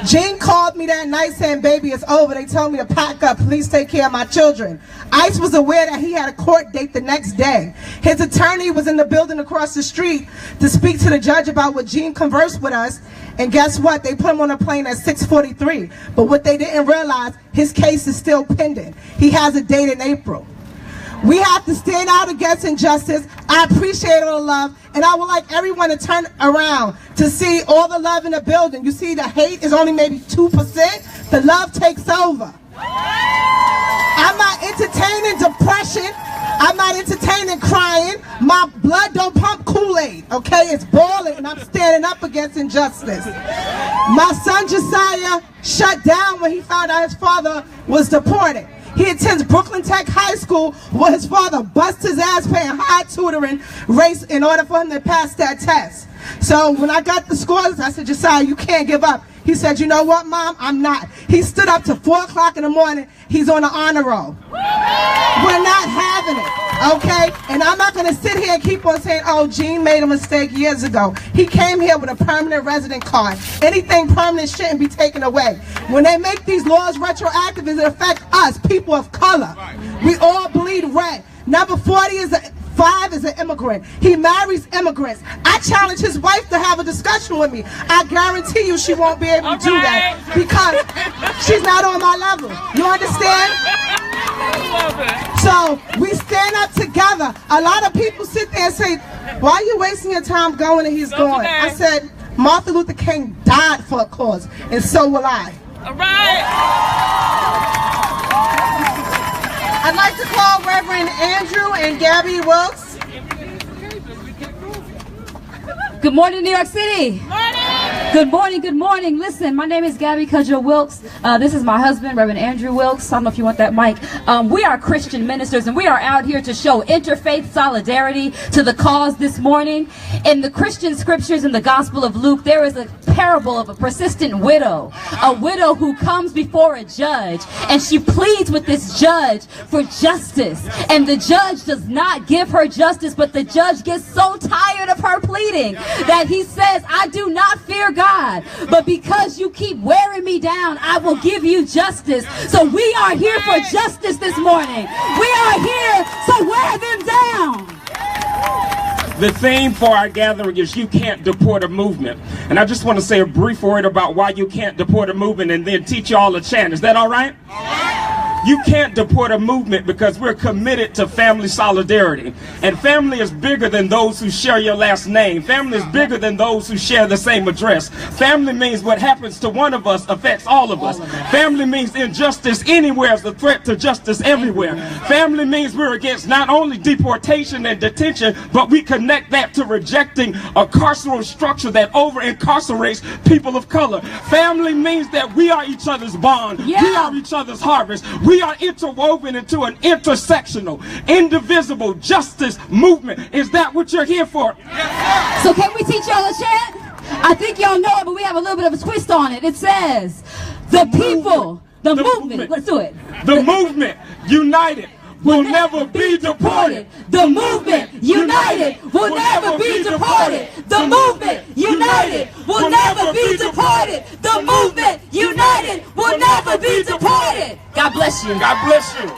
Jean called me that night saying, baby, it's over. They told me to pack up. Please take care of my children. Ice was aware that he had a court date the next day. His attorney was in the building across the street to speak to the judge about what Jean conversed with us. And guess what? They put him on a plane at 6:43. But what they didn't realize, his case is still pending. He has a date in April. We have to stand out against injustice. I appreciate all the love, and I would like everyone to turn around to see all the love in the building. You see the hate is only maybe 2%. The love takes over. I'm not entertaining depression. I'm not entertaining crying. My blood don't pump Kool-Aid, okay? It's boiling, and I'm standing up against injustice. My son Josiah shut down when he found out his father was deported. He attends Brooklyn Tech High School where his father bust his ass paying high tutoring race in order for him to pass that test. So when I got the scores, I said, Josiah, you can't give up. He said, you know what, Mom? I'm not. He stood up to 4 o'clock in the morning. He's on the honor roll. We're not having it, okay? And I'm not going to sit here and keep on saying, oh, Jean made a mistake years ago. He came here with a permanent resident card. Anything permanent shouldn't be taken away. When they make these laws retroactive, it affects us, people of color. We all bleed red. Number 5 is an immigrant. He marries immigrants. I challenge his wife to have a discussion with me. I guarantee you she won't be able to do that because she's not on my level. You understand? So we stand up together. A lot of people sit there and say, why are you wasting your time going and he's going? I said, Martin Luther King died for a cause, and so will I. All right. I'd like to call Reverend Andrew and Gabby Wilkes. Good morning, New York City. Good morning, good morning. Listen, my name is Gabby Cudgel Wilkes. This is my husband, Reverend Andrew Wilkes. I don't know if you want that mic. We are Christian ministers, and we are out here to show interfaith solidarity to the cause this morning. In the Christian scriptures in the Gospel of Luke, there is a parable of a persistent widow, a widow who comes before a judge, and she pleads with this judge for justice. And the judge does not give her justice, but the judge gets so tired of her pleading that he says, I do not fear God, but because you keep wearing me down, I will give you justice. So we are here for justice this morning. We are here to wear them down. The theme for our gathering is you can't deport a movement. And I just want to say a brief word about why you can't deport a movement and then teach you all a chant. Is that all right? You can't deport a movement because we're committed to family solidarity. And family is bigger than those who share your last name. Family is bigger than those who share the same address. Family means what happens to one of us affects all of us. Family means injustice anywhere is a threat to justice everywhere. Family means we're against not only deportation and detention, but we connect that to rejecting a carceral structure that over-incarcerates people of color. Family means that we are each other's bond. We are each other's harvest. We are interwoven into an intersectional, indivisible justice movement. Is that what you're here for? So can we teach y'all a chant? I think y'all know it, but we have a little bit of a twist on it. It says, the people, the movement. Let's do it. The movement, united, will never be deported. The movement, united, will never be deported. The movement, united, will never be deported. The movement, united, will never be deported. God bless you. God bless you.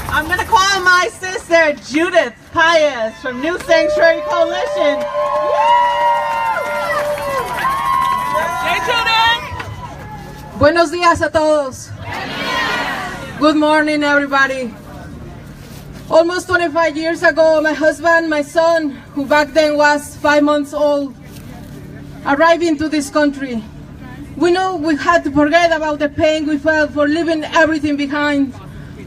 I'm going to call my sister Judith Pius from New Sanctuary Coalition. Buenos días a todos. Good morning, everybody. Almost 25 years ago, my husband, my son, who back then was 5 months old, arrived into this country. We knew we had to forget about the pain we felt for leaving everything behind.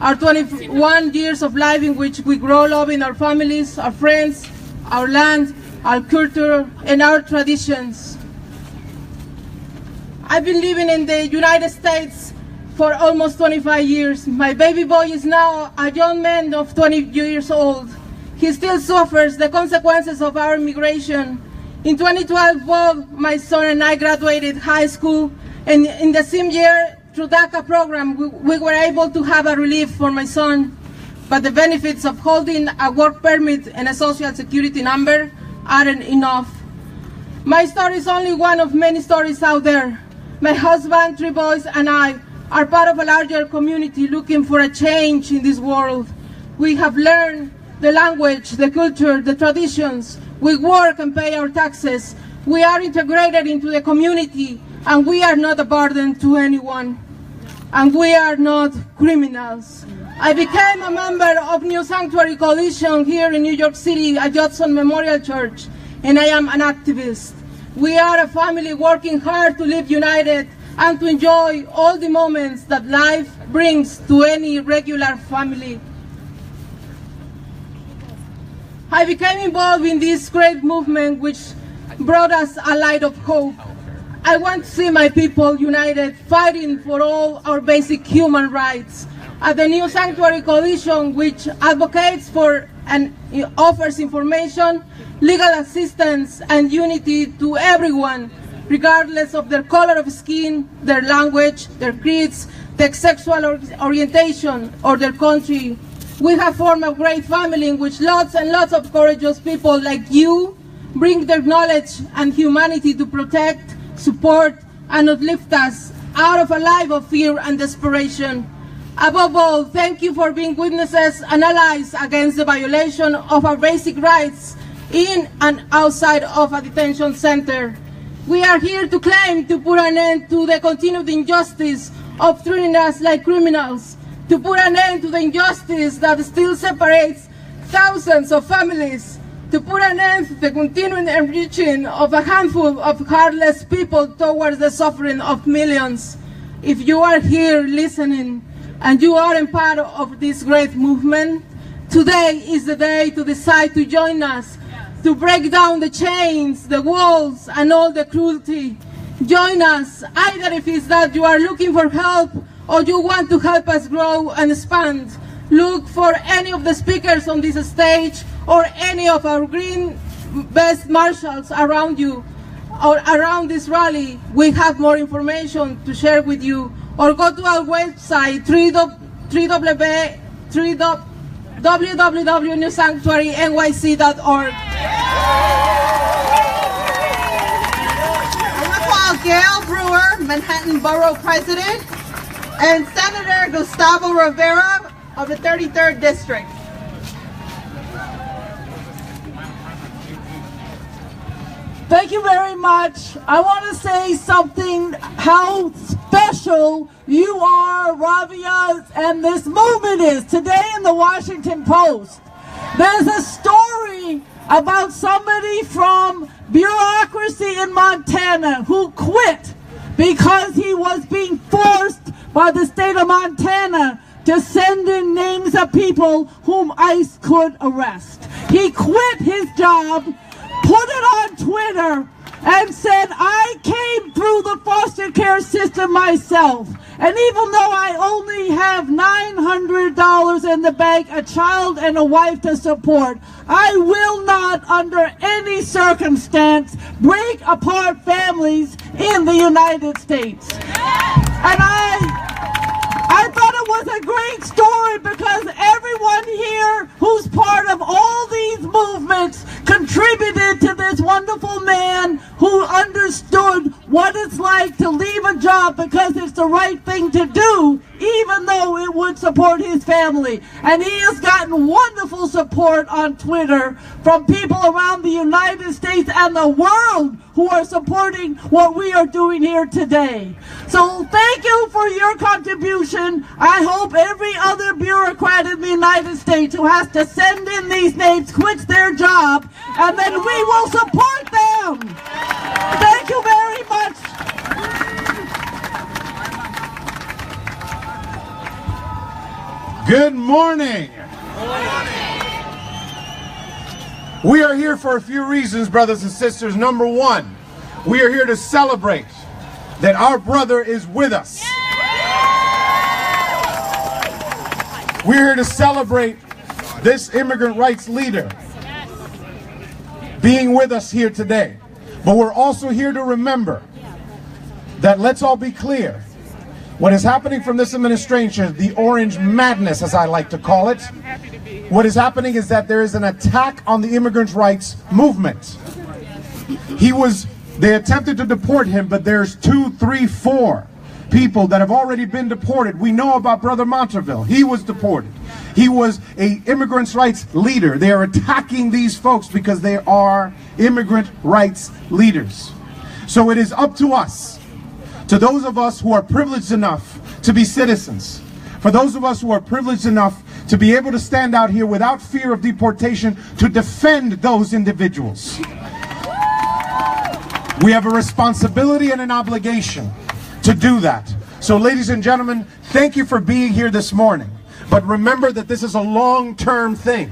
Our 21 years of life in which we grow loving our families, our friends, our land, our culture, and our traditions. I've been living in the United States for almost 25 years. My baby boy is now a young man of 20 years old. He still suffers the consequences of our immigration. In 2012, both my son and I graduated high school, and in the same year, through DACA program, we were able to have a relief for my son. But the benefits of holding a work permit and a social security number aren't enough. My story is only one of many stories out there. My husband, 3 boys, and I are part of a larger community looking for a change in this world. We have learned the language, the culture, the traditions. We work and pay our taxes. We are integrated into the community, and we are not a burden to anyone. And we are not criminals. I became a member of New Sanctuary Coalition here in New York City at Judson Memorial Church, and I am an activist. We are a family working hard to live united and to enjoy all the moments that life brings to any regular family. I became involved in this great movement which brought us a light of hope. I want to see my people united, fighting for all our basic human rights. At the New Sanctuary Coalition, which advocates for and offers information, legal assistance, and unity to everyone, regardless of their color of skin, their language, their creeds, their sexual orientation, or their country. We have formed a great family in which lots and lots of courageous people like you bring their knowledge and humanity to protect, support, and uplift us out of a life of fear and desperation. Above all, thank you for being witnesses and allies against the violation of our basic rights in and outside of a detention center. We are here to claim to put an end to the continued injustice of treating us like criminals, to put an end to the injustice that still separates thousands of families, to put an end to the continuing enriching of a handful of heartless people towards the suffering of millions. If you are here listening and you are a part of this great movement, today is the day to decide to join us, to break down the chains, the walls, and all the cruelty. Join us, either if it's that you are looking for help or you want to help us grow and expand. Look for any of the speakers on this stage or any of our green best marshals around you or around this rally. We have more information to share with you. Or go to our website, www.newsanctuarynyc.org. I want to call Gail Brewer, Manhattan Borough President, and Senator Gustavo Rivera of the 33rd District. Thank you very much. I want to say something, how special you are, Ravia, and this movement is. Today in the Washington Post, there's a story about somebody from bureaucracy in Montana who quit because he was being forced by the state of Montana to send in names of people whom ICE could arrest. He quit his job, put it on Twitter, and said, I came through the foster care system myself. And even though I only have $900 in the bank, a child and a wife to support, I will not, under any circumstance, break apart families in the United States. And I thought it was a great story because everyone here who's part of all these movements contributed to this wonderful man who understood what it's like to leave a job because it's the right thing to do, even though it would support his family. And he has gotten wonderful support on Twitter from people around the United States and the world who are supporting what we are doing here today. So thank you for your contribution. I hope every other bureaucrat in the United States who has to send in these names quits their job, and then we will support them. Thank you very much. Good morning. We are here for a few reasons, brothers and sisters. Number one, we are here to celebrate that our brother is with us. We're here to celebrate this immigrant rights leader being with us here today. But we're also here to remember that, let's all be clear, what is happening from this administration, the orange madness as I like to call it, what is happening is that there is an attack on the immigrant rights movement. They attempted to deport him, but there's 2, 3, 4 people that have already been deported. We know about Brother Monterville. He was deported. He was an immigrants' rights leader. They are attacking these folks because they are immigrant rights leaders. So it is up to us, to those of us who are privileged enough to be citizens, for those of us who are privileged enough to be able to stand out here without fear of deportation, to defend those individuals. We have a responsibility and an obligation to do that. So ladies and gentlemen, thank you for being here this morning. But remember that this is a long-term thing.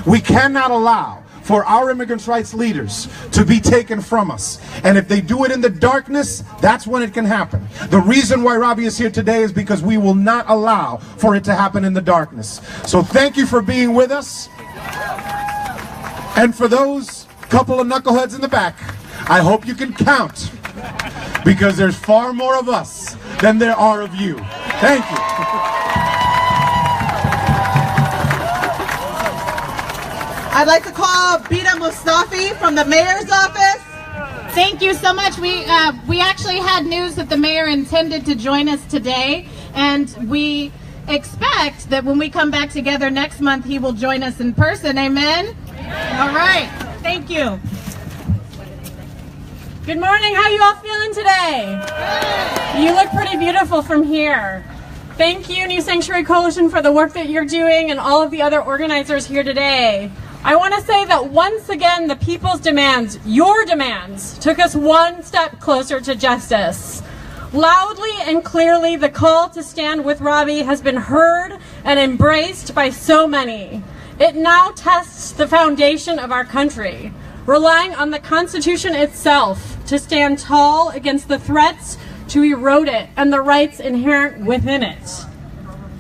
We cannot allow for our immigrants' rights leaders to be taken from us. And if they do it in the darkness, that's when it can happen. The reason why Robbie is here today is because we will not allow for it to happen in the darkness. So thank you for being with us. And for those couple of knuckleheads in the back, I hope you can count, because there's far more of us than there are of you. Thank you. I'd like to call Bita Mustafi from the mayor's office. Thank you so much. We actually had news that the mayor intended to join us today, and we expect that when we come back together next month, he will join us in person. Amen? All right. Thank you. Good morning. How you all feeling today? You look pretty beautiful from here. Thank you, New Sanctuary Coalition, for the work that you're doing, and all of the other organizers here today. I want to say that once again, the people's demands, your demands, took us one step closer to justice. Loudly and clearly, the call to stand with Robbie has been heard and embraced by so many. It now tests the foundation of our country, relying on the Constitution itself to stand tall against the threats to erode it and the rights inherent within it.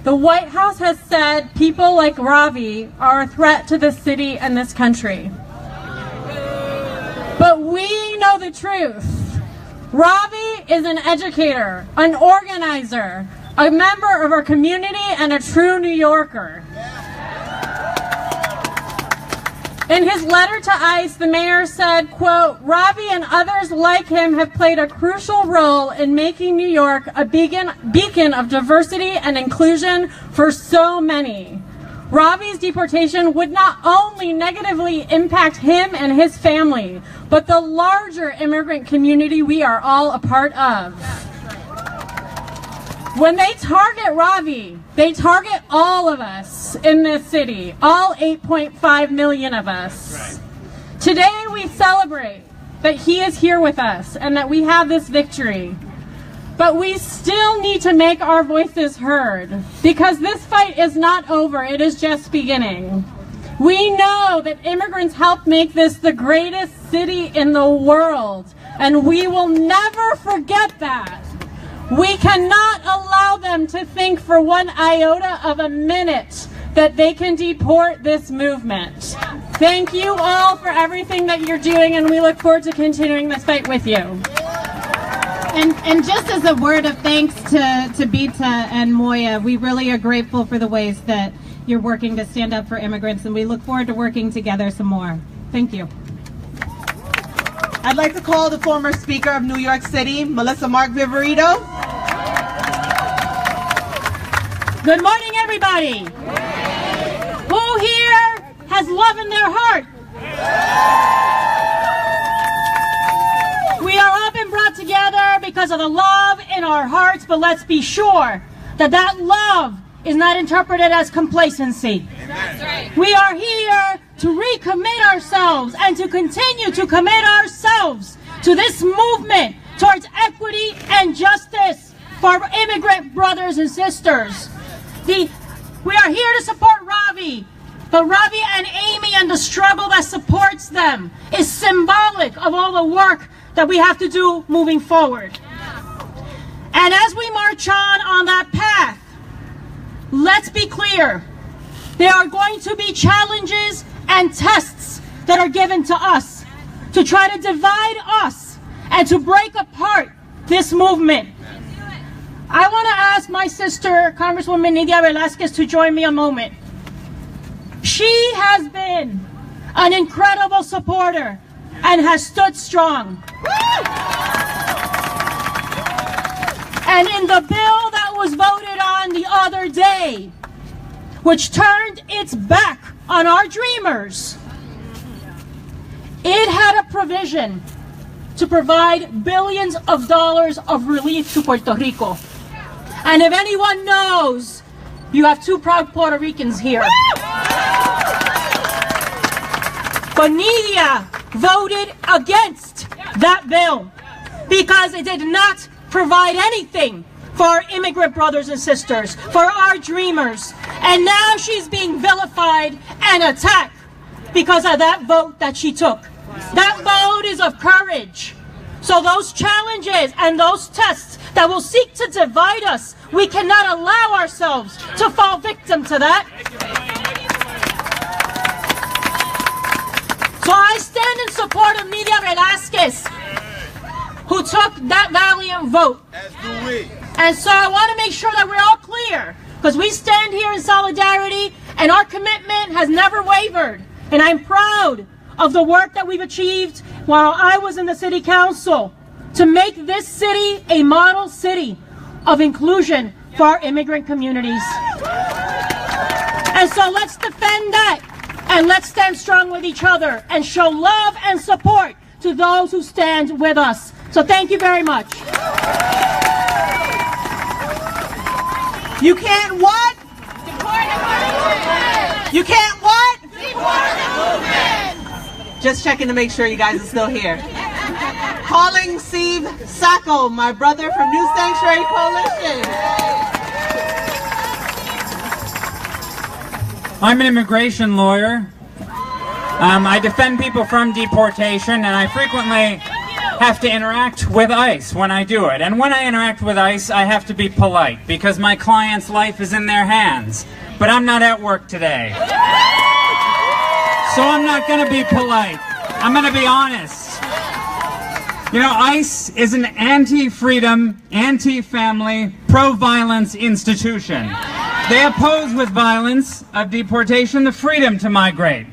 The White House has said people like Ravi are a threat to this city and this country. But we know the truth. Ravi is an educator, an organizer, a member of our community, and a true New Yorker. In his letter to ICE, the mayor said, quote, Ravi and others like him have played a crucial role in making New York a beacon of diversity and inclusion for so many. Ravi's deportation would not only negatively impact him and his family, but the larger immigrant community we are all a part of. When they target Ravi, they target all of us in this city, all 8.5 million of us. Today we celebrate that he is here with us and that we have this victory. But we still need to make our voices heard, because this fight is not over, it is just beginning. We know that immigrants helped make this the greatest city in the world, and we will never forget that. We cannot allow them to think for one iota of a minute that they can deport this movement. Thank you all for everything that you're doing, and we look forward to continuing this fight with you. And just as a word of thanks to Bita and Moya, we really are grateful for the ways that you're working to stand up for immigrants, and we look forward to working together some more. Thank you. I'd like to call the former Speaker of New York City, Melissa Mark Viverito. Good morning, everybody. Who here has love in their heart? We are all been brought together because of the love in our hearts, but let's be sure that that love is not interpreted as complacency. We are here to recommit ourselves and to continue to commit ourselves to this movement towards equity and justice for immigrant brothers and sisters. We are here to support Ravi, but Ravi and Amy and the struggle that supports them is symbolic of all the work that we have to do moving forward. And as we march on that path, let's be clear, there are going to be challenges and tests that are given to us to try to divide us and to break apart this movement. I want to ask my sister, Congresswoman Nydia Velázquez, to join me a moment. She has been an incredible supporter and has stood strong. And in the bill that was voted on the other day, which turned its back on our dreamers, it had a provision to provide billions of dollars of relief to Puerto Rico. And if anyone knows, you have two proud Puerto Ricans here. But Nydia voted against that bill because it did not provide anything for our immigrant brothers and sisters, for our dreamers. And now she's being vilified and attacked because of that vote that she took. That vote is of courage. So those challenges and those tests that will seek to divide us, we cannot allow ourselves to fall victim to that. So I stand in support of Nydia Velázquez, who took that valiant vote. As do we. And so I want to make sure that we're all clear, because we stand here in solidarity and our commitment has never wavered. And I'm proud of the work that we've achieved while I was in the city council to make this city a model city of inclusion for our immigrant communities. And so let's defend that, and let's stand strong with each other and show love and support to those who stand with us. So thank you very much. You can't what? You can't what? Just checking to make sure you guys are still here. Calling Steve Sacco, my brother from New Sanctuary Coalition. I'm an immigration lawyer. I defend people from deportation, and I frequently have to interact with ICE when I do it. And when I interact with ICE, I have to be polite because my client's life is in their hands. But I'm not at work today. So I'm not going to be polite. I'm going to be honest. You know, ICE is an anti-freedom, anti-family, pro-violence institution. They oppose with violence of deportation the freedom to migrate.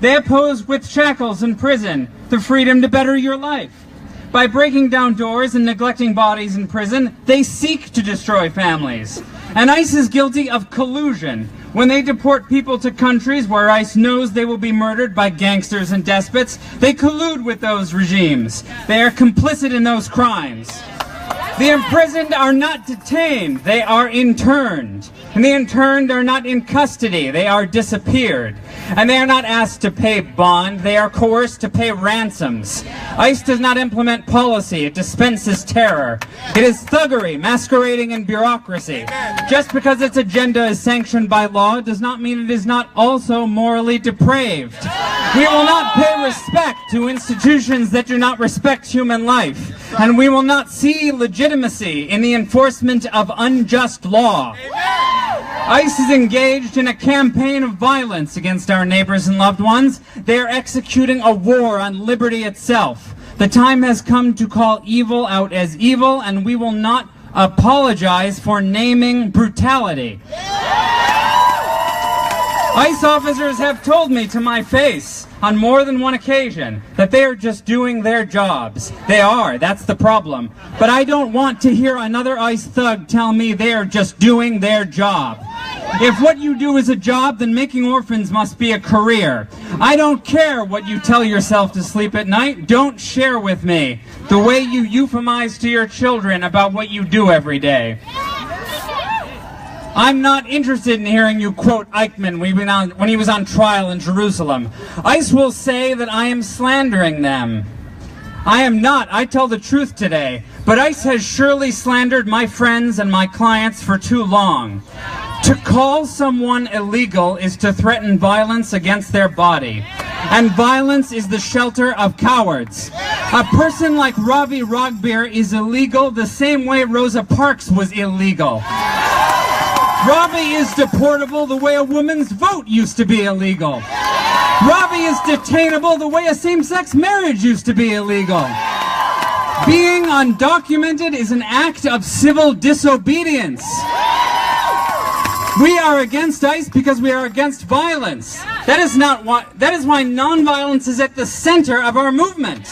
They oppose with shackles in prison the freedom to better your life. By breaking down doors and neglecting bodies in prison, they seek to destroy families. And ICE is guilty of collusion. When they deport people to countries where ICE knows they will be murdered by gangsters and despots, they collude with those regimes. They are complicit in those crimes. The imprisoned are not detained, they are interned. And the interned are not in custody, they are disappeared. And they are not asked to pay bond, they are coerced to pay ransoms. ICE does not implement policy, it dispenses terror. It is thuggery masquerading in bureaucracy. Just because its agenda is sanctioned by law does not mean it is not also morally depraved. We will not pay respect to institutions that do not respect human life. And we will not see legitimacy in the enforcement of unjust law. ICE is engaged in a campaign of violence against our neighbors and loved ones. They are executing a war on liberty itself. The time has come to call evil out as evil, and we will not apologize for naming brutality. ICE officers have told me to my face on more than one occasion that they are just doing their jobs. They are, that's the problem. But I don't want to hear another ICE thug tell me they are just doing their job. If what you do is a job, then making orphans must be a career. I don't care what you tell yourself to sleep at night. Don't share with me the way you euphemize to your children about what you do every day. I'm not interested in hearing you quote Eichmann when he was on trial in Jerusalem. ICE will say that I am slandering them. I am not. I tell the truth today. But ICE has surely slandered my friends and my clients for too long. To call someone illegal is to threaten violence against their body. And violence is the shelter of cowards. A person like Ravi Ragbir is illegal the same way Rosa Parks was illegal. Ravi is deportable the way a woman's vote used to be illegal. Ravi is detainable the way a same-sex marriage used to be illegal. Being undocumented is an act of civil disobedience. We are against ICE because we are against violence. That is why nonviolence is at the center of our movement.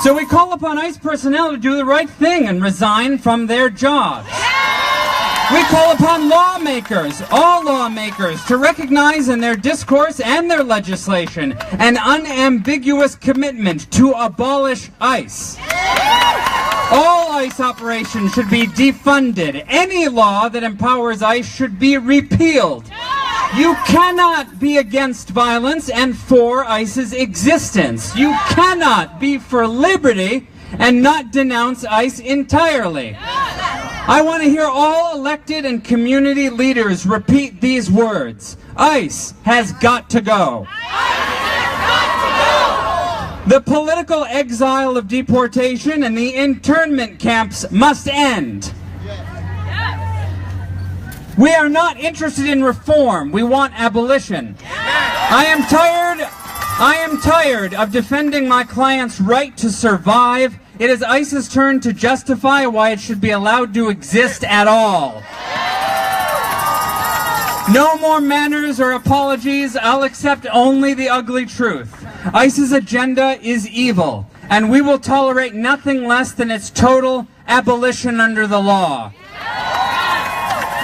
So we call upon ICE personnel to do the right thing and resign from their jobs. We call upon lawmakers, all lawmakers, to recognize in their discourse and their legislation an unambiguous commitment to abolish ICE. All ICE operations should be defunded. Any law that empowers ICE should be repealed. You cannot be against violence and for ICE's existence. You cannot be for liberty and not denounce ICE entirely. I want to hear all elected and community leaders repeat these words. ICE has got to go. The political exile of deportation and the internment camps must end. We are not interested in reform. We want abolition. I am tired of defending my client's right to survive. It is ICE's turn to justify why it should be allowed to exist at all. No more manners or apologies. I'll accept only the ugly truth. ICE's agenda is evil, and we will tolerate nothing less than its total abolition under the law.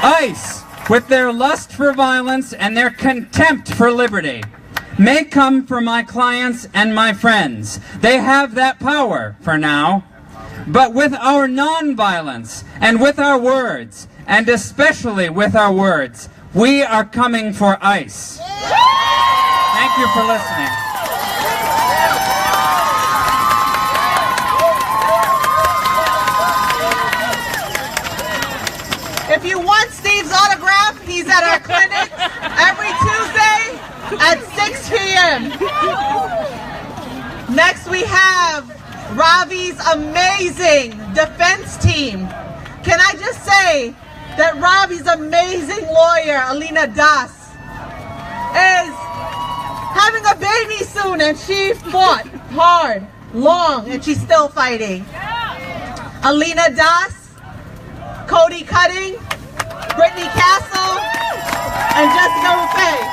ICE, with their lust for violence and their contempt for liberty, may come for my clients and my friends. They have that power for now. But with our nonviolence and with our words, and especially with our words, we are coming for ICE. Thank you for listening. If you want Steve's autograph, he's at our clinic every Tuesday at 6 p.m. Next we have Ravi's amazing defense team. Can I just say that Ravi's amazing lawyer, Alina Das, is having a baby soon, and she fought hard, long, and she's still fighting. Alina Das, Cody Cutting, Brittany Castle, and Jessica Ruffey.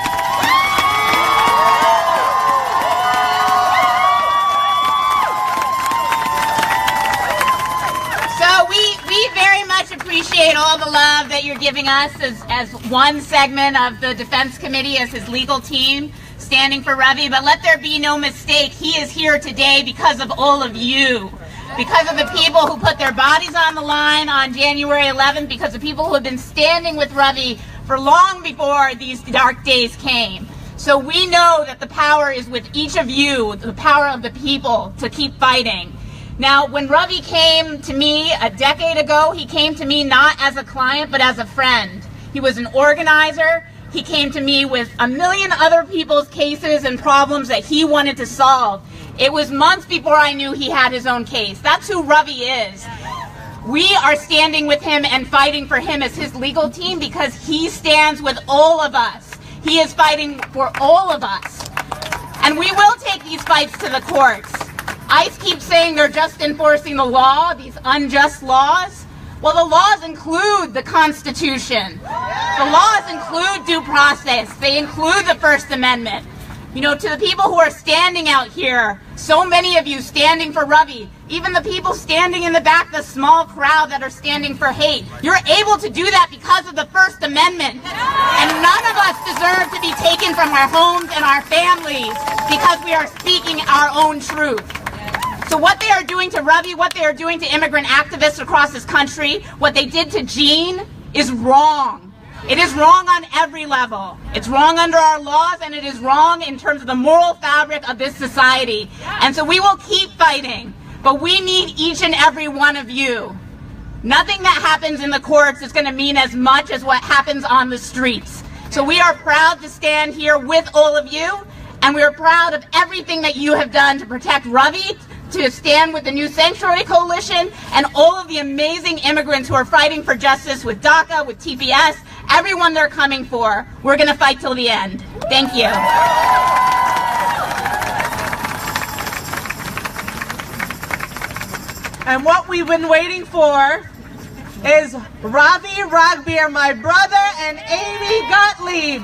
So we very much appreciate all the love that you're giving us as one segment of the Defense Committee, as his legal team standing for Ravi. But let there be no mistake, he is here today because of all of you. Because of the people who put their bodies on the line on January 11th, because of people who have been standing with Ravi for long before these dark days came. So we know that the power is with each of you, the power of the people to keep fighting. Now, when Ravi came to me a decade ago, he came to me not as a client, but as a friend. He was an organizer. He came to me with a million other people's cases and problems that he wanted to solve. It was months before I knew he had his own case. That's who Ravi is. We are standing with him and fighting for him as his legal team because he stands with all of us. He is fighting for all of us. And we will take these fights to the courts. ICE keeps saying they're just enforcing the law, these unjust laws. Well, the laws include the Constitution. The laws include due process. They include the First Amendment. You know, to the people who are standing out here, so many of you standing for Ravi, even the people standing in the back, the small crowd that are standing for hate, you're able to do that because of the First Amendment. And none of us deserve to be taken from our homes and our families because we are speaking our own truth. So what they are doing to Ravi, what they are doing to immigrant activists across this country, what they did to Jean is wrong. It is wrong on every level. It's wrong under our laws, and it is wrong in terms of the moral fabric of this society. And so we will keep fighting, but we need each and every one of you. Nothing that happens in the courts is going to mean as much as what happens on the streets. So we are proud to stand here with all of you, and we are proud of everything that you have done to protect Ravi, to stand with the New Sanctuary Coalition, and all of the amazing immigrants who are fighting for justice with DACA, with TPS, everyone they're coming for. We're going to fight till the end. Thank you. And what we've been waiting for is Ravi Ragbir, my brother, and Amy Gottlieb.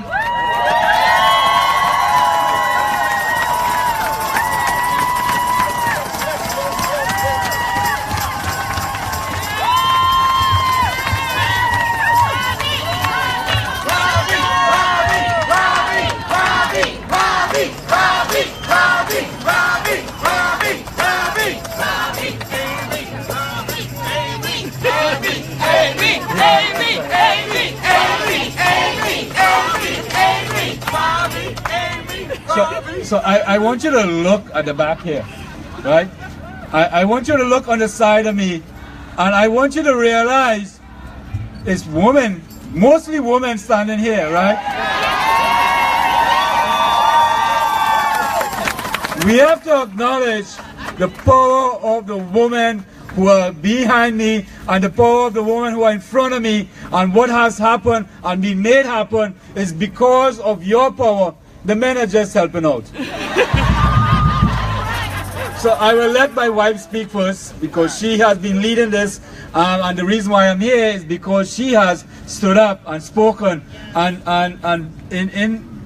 So I want you to look at the back here, right? I want you to look on the side of me, and I want you to realize it's women, mostly women standing here, right? We have to acknowledge the power of the women who are behind me and the power of the women who are in front of me, and what has happened and been made happen is because of your power. The men are just helping out. So I will let my wife speak first because she has been leading this, and the reason why I'm here is because she has stood up and spoken, and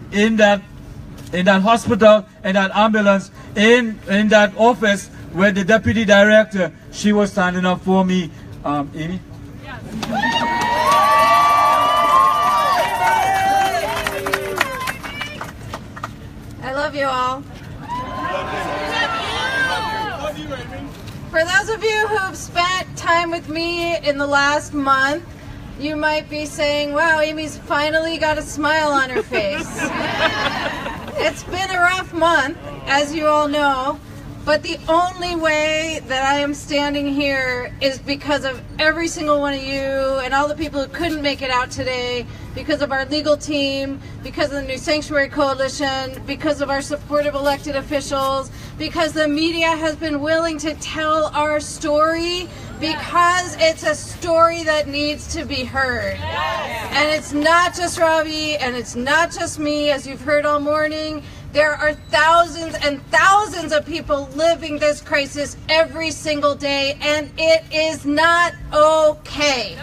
in that hospital, in that ambulance, in that office where the deputy director, she was standing up for me. Amy? I love you all. For those of you who have spent time with me in the last month, you might be saying, wow, Amy's finally got a smile on her face. It's been a rough month, as you all know, but the only way that I am standing here is because of every single one of you and all the people who couldn't make it out today, because of our legal team, because of the New Sanctuary Coalition, because of our supportive elected officials, because the media has been willing to tell our story, because it's a story that needs to be heard. And it's not just Ravi, and it's not just me, as you've heard all morning. There are thousands and thousands of people living this crisis every single day, and it is not okay.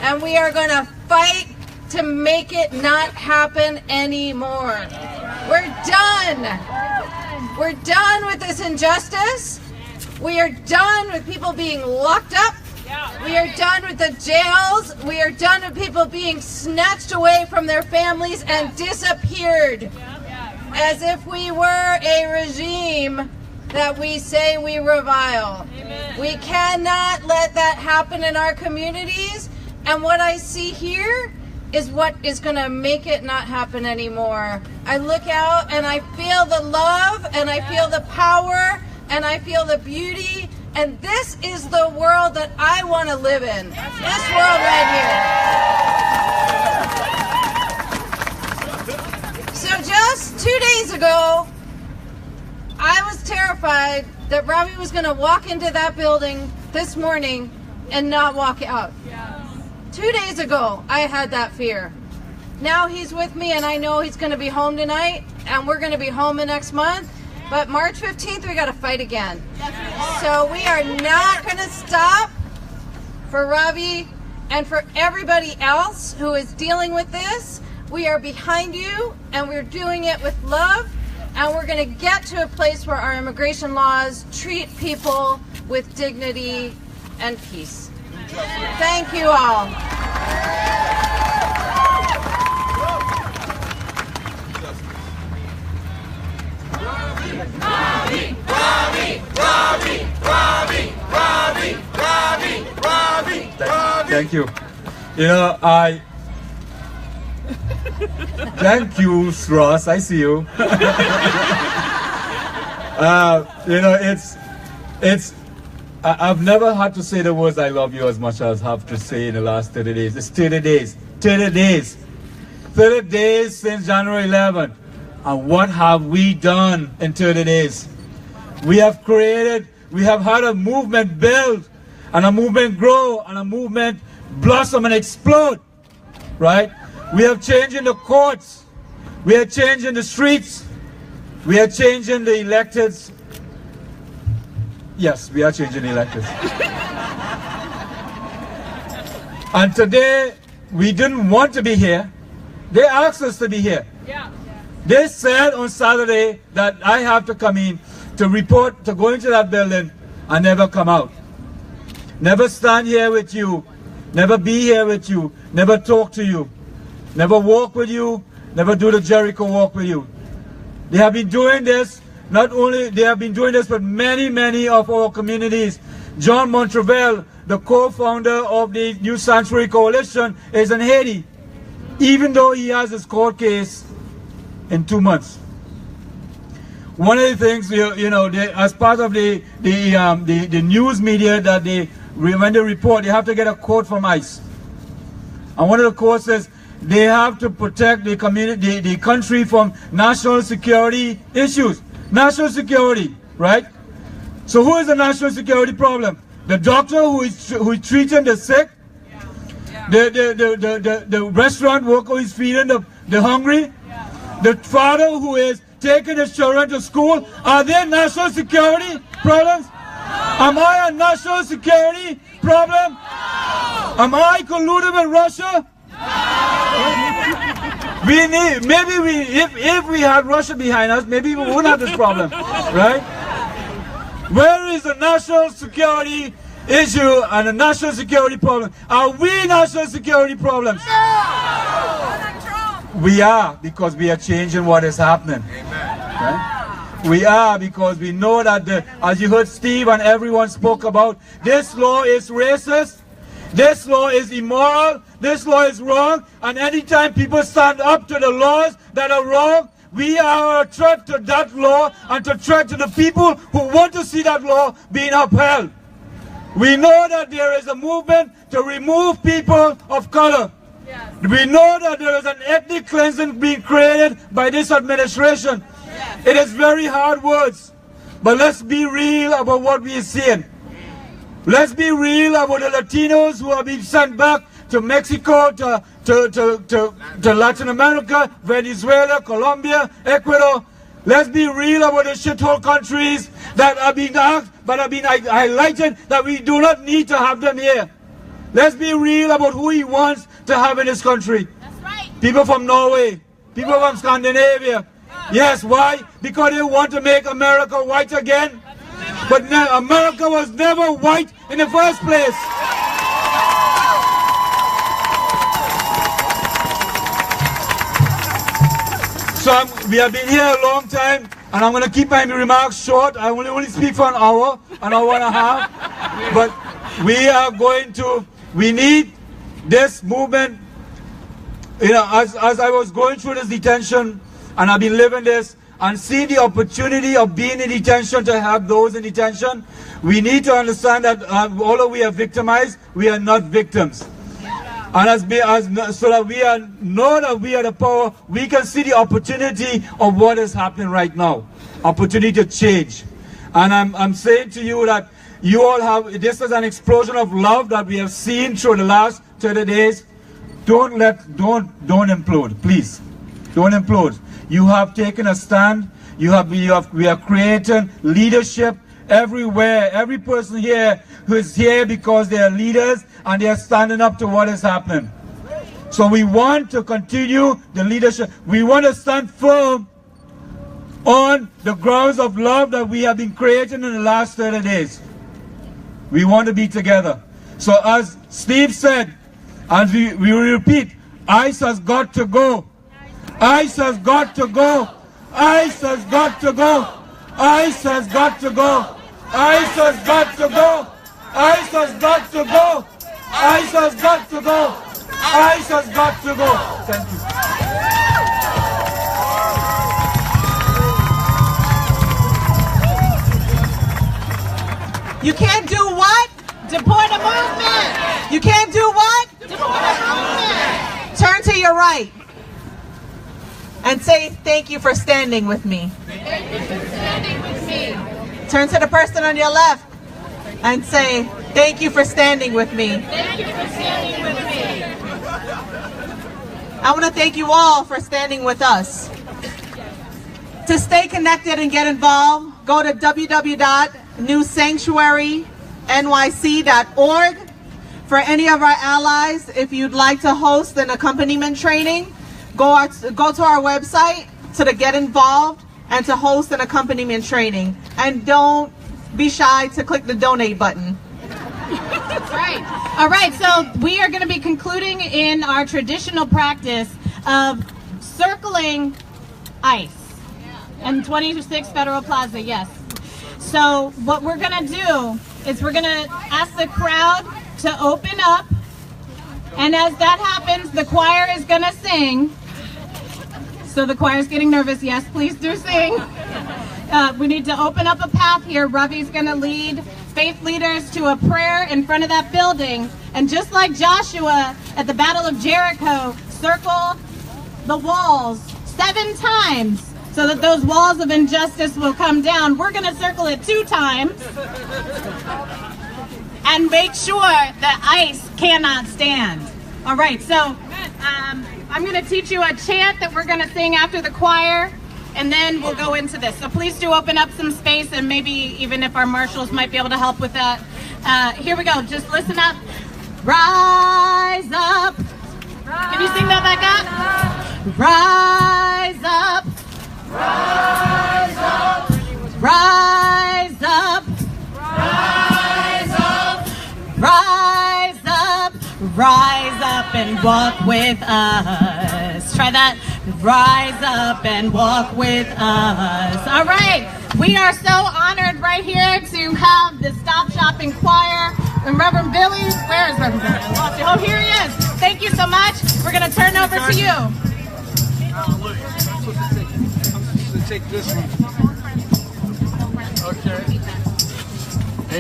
And we are going to fight to make it not happen anymore. We're done. We're done with this injustice. We are done with people being locked up. We are done with the jails. We are done with people being snatched away from their families and disappeared. As if we were a regime that we say we revile. Amen. We cannot let that happen in our communities. And what I see here is what is going to make it not happen anymore. I look out and I feel the love, and I feel the power, and I feel the beauty. And this is the world that I want to live in. This world right here. So just 2 days ago, I was terrified that Ravi was going to walk into that building this morning and not walk out. 2 days ago, I had that fear. Now he's with me, and I know he's going to be home tonight, and we're going to be home the next month. But March 15th, we got to fight again. So we are not going to stop for Ravi, and for everybody else who is dealing with this. We are behind you, and we're doing it with love, and we're going to get to a place where our immigration laws treat people with dignity and peace. Thank you all. Thank you. You know, thank you, Ross. I see you. You know, I've never had to say the words "I love you" as much as I have to say in the last 30 days. It's 30 days. 30 days. 30 days since January 11th. And what have we done in 30 days? We have had a movement build, and a movement grow, and a movement blossom and explode, right? We are changing the courts. We are changing the streets. We are changing the electeds. Yes, we are changing the electeds. And today, we didn't want to be here. They asked us to be here. They said on Saturday that I have to come in to report, to go into that building and never come out. Never stand here with you, never be here with you, never talk to you, never walk with you, never do the Jericho walk with you. They have been doing this, not only they have been doing this with many of our communities. John Montrevel, the co-founder of the New Sanctuary Coalition, is in Haiti, even though he has his court case in 2 months. One of the things, you know, as part of the news media that when they report, they have to get a quote from ICE. And one of the quotes says they have to protect the community, the country from national security issues. National security, right? So who is the national security problem? The doctor who is treating the sick? The restaurant worker who is feeding the hungry? The father who is taking his children to school? Are they national security problems? Am I a national security problem? Am I colluded with Russia? If we had Russia behind us, maybe we wouldn't have this problem, right? Where is the national security issue and the national security problem? Are we national security problems? We are, because we are changing what is happening. Right? We are, because we know that, as you heard Steve and everyone spoke about, this law is racist, this law is immoral, this law is wrong, and anytime people stand up to the laws that are wrong, we are a threat to that law and a threat to the people who want to see that law being upheld. We know that there is a movement to remove people of color. Yes. We know that there is an ethnic cleansing being created by this administration. Yes. It is very hard words, but let's be real about what we are seeing. Let's be real about the Latinos who are being sent back to Mexico, to Latin America, Venezuela, Colombia, Ecuador. Let's be real about the shithole countries that are being asked, but are being highlighted that we do not need to have them here. Let's be real about who he wants to have in this country. That's right. People from Norway, people from Scandinavia. Yes, why? Because they want to make America white again. But America was never white in the first place. So we have been here a long time, and I'm going to keep my remarks short. I will only speak for an hour and a half. But we need this movement. You know, as I was going through this detention, and I've been living this, and see the opportunity of being in detention to help those in detention, we need to understand that although we are victimized, we are not victims. And so that we know that we are the power, we can see the opportunity of what is happening right now. Opportunity to change. And I'm saying to you that you all have, this is an explosion of love that we have seen through the last 30 days. Don't implode, please. Don't implode. You have taken a stand. We are creating leadership everywhere. Every person here who is here because they are leaders and they are standing up to what is happening. So we want to continue the leadership. We want to stand firm on the grounds of love that we have been creating in the last 30 days. We want to be together. So as Steve said, and we repeat, ICE has got to go. ICE has got to go. ICE has got to go. ICE has got to go. ICE has got to go. ICE has got to go. ICE has got to go. ICE has got to go. Thank you. You can't do what? Deport a movement. You can't do what? Deport a movement. Turn to your right and say thank you for standing with me. Thank you for standing with me. Turn to the person on your left and say thank you for standing with me. Thank you for standing with me. I want to thank you all for standing with us. To stay connected and get involved, go to www.newsanctuarynyc.org. For any of our allies, if you'd like to host an accompaniment training, go to our website to get involved and to host an accompaniment training. And don't be shy to click the donate button. Right. All right, so we are going to be concluding in our traditional practice of circling ICE and 26 Federal Plaza, yes. So what we're going to do is we're going to ask the crowd to open up, and as that happens, the choir is going to sing. So the choir is getting nervous. Yes, please do sing. We need to open up a path here. Ravi's going to lead faith leaders to a prayer in front of that building. And just like Joshua at the Battle of Jericho, circle the walls 7 times so that those walls of injustice will come down. We're going to circle it 2 times and make sure that ICE cannot stand. All right, so I'm going to teach you a chant that we're going to sing after the choir, and then we'll go into this. So please do open up some space, and maybe even if our marshals might be able to help with that. Here we go. Just listen up. Rise up. Can you sing that back up? Rise up. Rise up. Rise up. Rise up. Rise up. Rise up and walk with us. Try that. Rise up and walk with us. All right. We are so honored right here to have the Stop Shopping Choir. And Reverend Billy, where is Reverend Billy? I lost you. Oh, here he is. Thank you so much. We're going to turn over to you. Hallelujah. I'm supposed to take this one. Okay.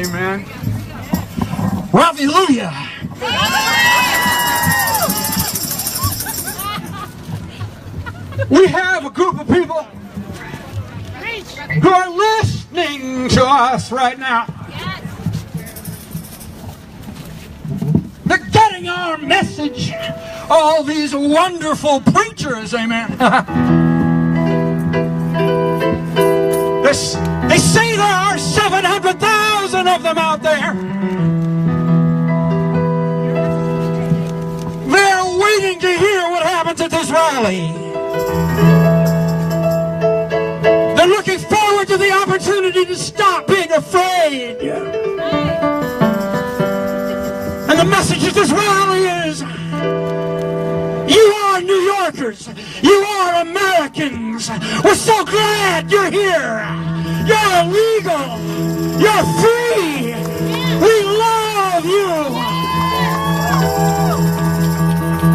Amen. Hallelujah. We have a group of people who are listening to us right now. They're getting our message. All these wonderful preachers, amen. They say there are 700,000 of them out there. They're waiting to hear what happens at this rally. They're looking forward to the opportunity to stop being afraid. And the message of this rally is, you are New Yorkers. You are Americans. We're so glad you're here. You're legal. You're free. We love you.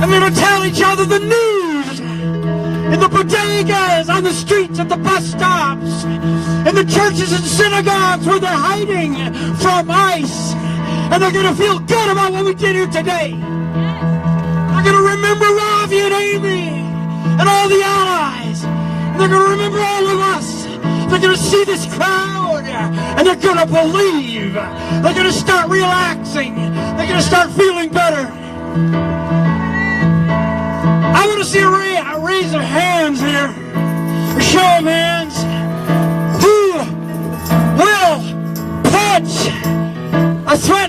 And they're going to tell each other the news. In the bodegas, on the streets, at the bus stops, in the churches and synagogues where they're hiding from ICE. And they're going to feel good about what we did here today. They're going to remember Ravi and Amy and all the allies. They're going to remember all of us. They're going to see this crowd and they're going to believe. They're going to start relaxing. They're going to start feeling better. I want to see a raise of hands here. A show of hands. Who will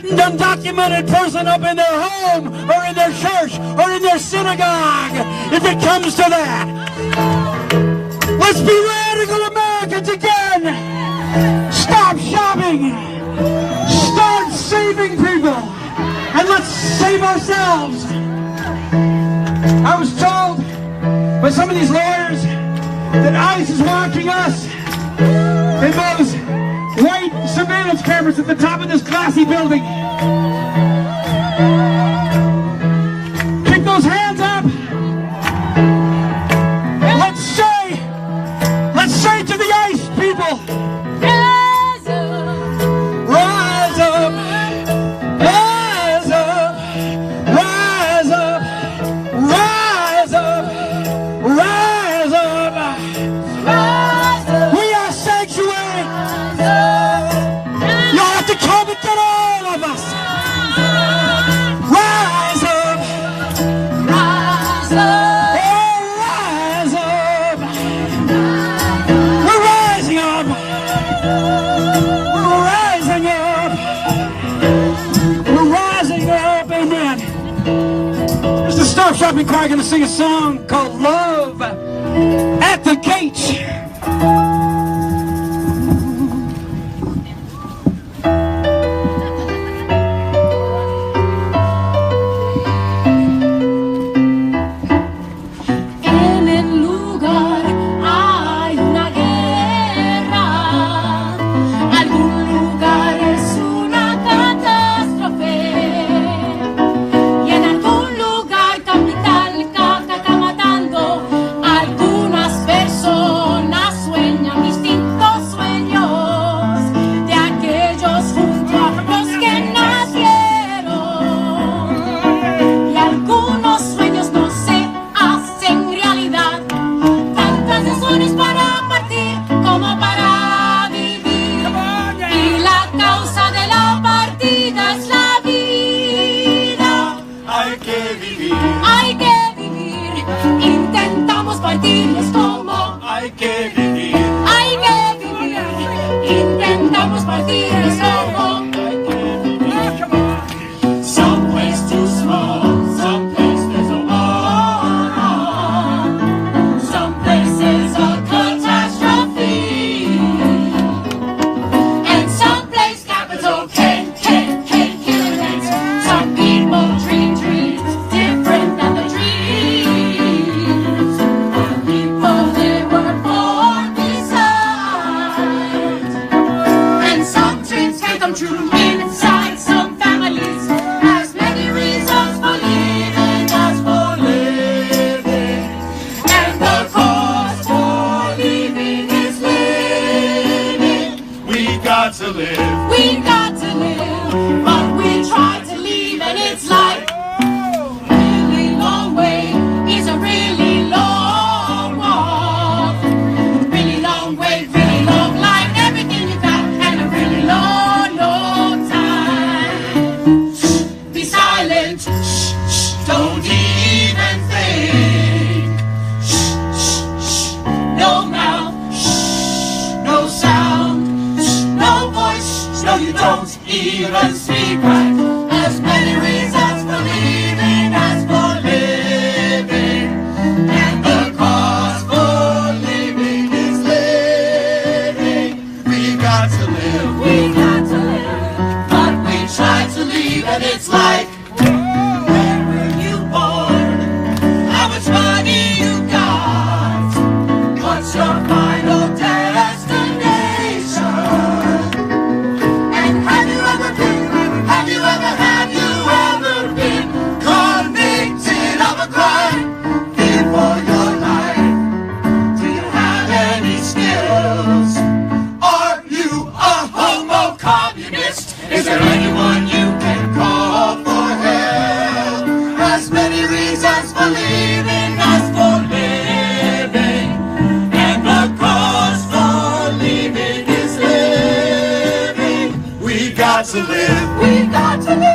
undocumented person up in their home or in their church or in their synagogue, if it comes to that. Let's be radical Americans again. Stop shopping. Start saving people. And let's save ourselves. I was told by some of these lawyers that ICE is watching us in those white surveillance cameras at the top of this classy building. Keep those hands up. Let's say to the ICE people, rise up, rise up, rise up, rise up, rise up, rise up. We are sanctuary. You have to come and get all of us. Rise up, rise up, oh, rise up. We're rising up. We're rising up. We're rising up. Amen. There's the Star Shopping Choir going to sing a song called Love at the Gate. En el lugar hay una guerra, algún lugar es una catástrofe, y en algún lugar capital está matando algunas personas, sueñan distintos sueños de aquellos junto a los que nacieron, y algunos sueños no se hacen realidad, tantas razones para partir como para vivir, y la causa de la partida es la vida. Hay que vivir. Hay que vivir, intentamos partir, es como Hay que vivir. hay que vivir, intentamos partir, es como Some place too small, some place there's a war on, some places a catastrophe, and some place capital killing it. Some people dream dreams different than the dreams of people they were born beside. And some dreams can come true inside some families. As many reasons for living as for living, and the cause for living is living. we got to live. We got to live, but we try to leave, and it's like really long way is a really long walk. Really long way, really long life, everything you got, and a really long, long time. Shh, be silent. Shh, shh, don't even think. Shh, shh, shh, no mouth. Shh, no sound. Shh, no voice. Shh, no, you don't even speak right. As many reasons for leaving as for living, and the cause for living is living. We got to live. We got to live, but we try to leave, and it's like, where were you born? How much money you got? What's your final destination? And have you ever been convicted of a crime before your life? Do you have any skills? Are you a homo communist? Is there anyone you can call for help? As many reasons for leaving as for living, and the cause for leaving is living. We got to live. We got to live.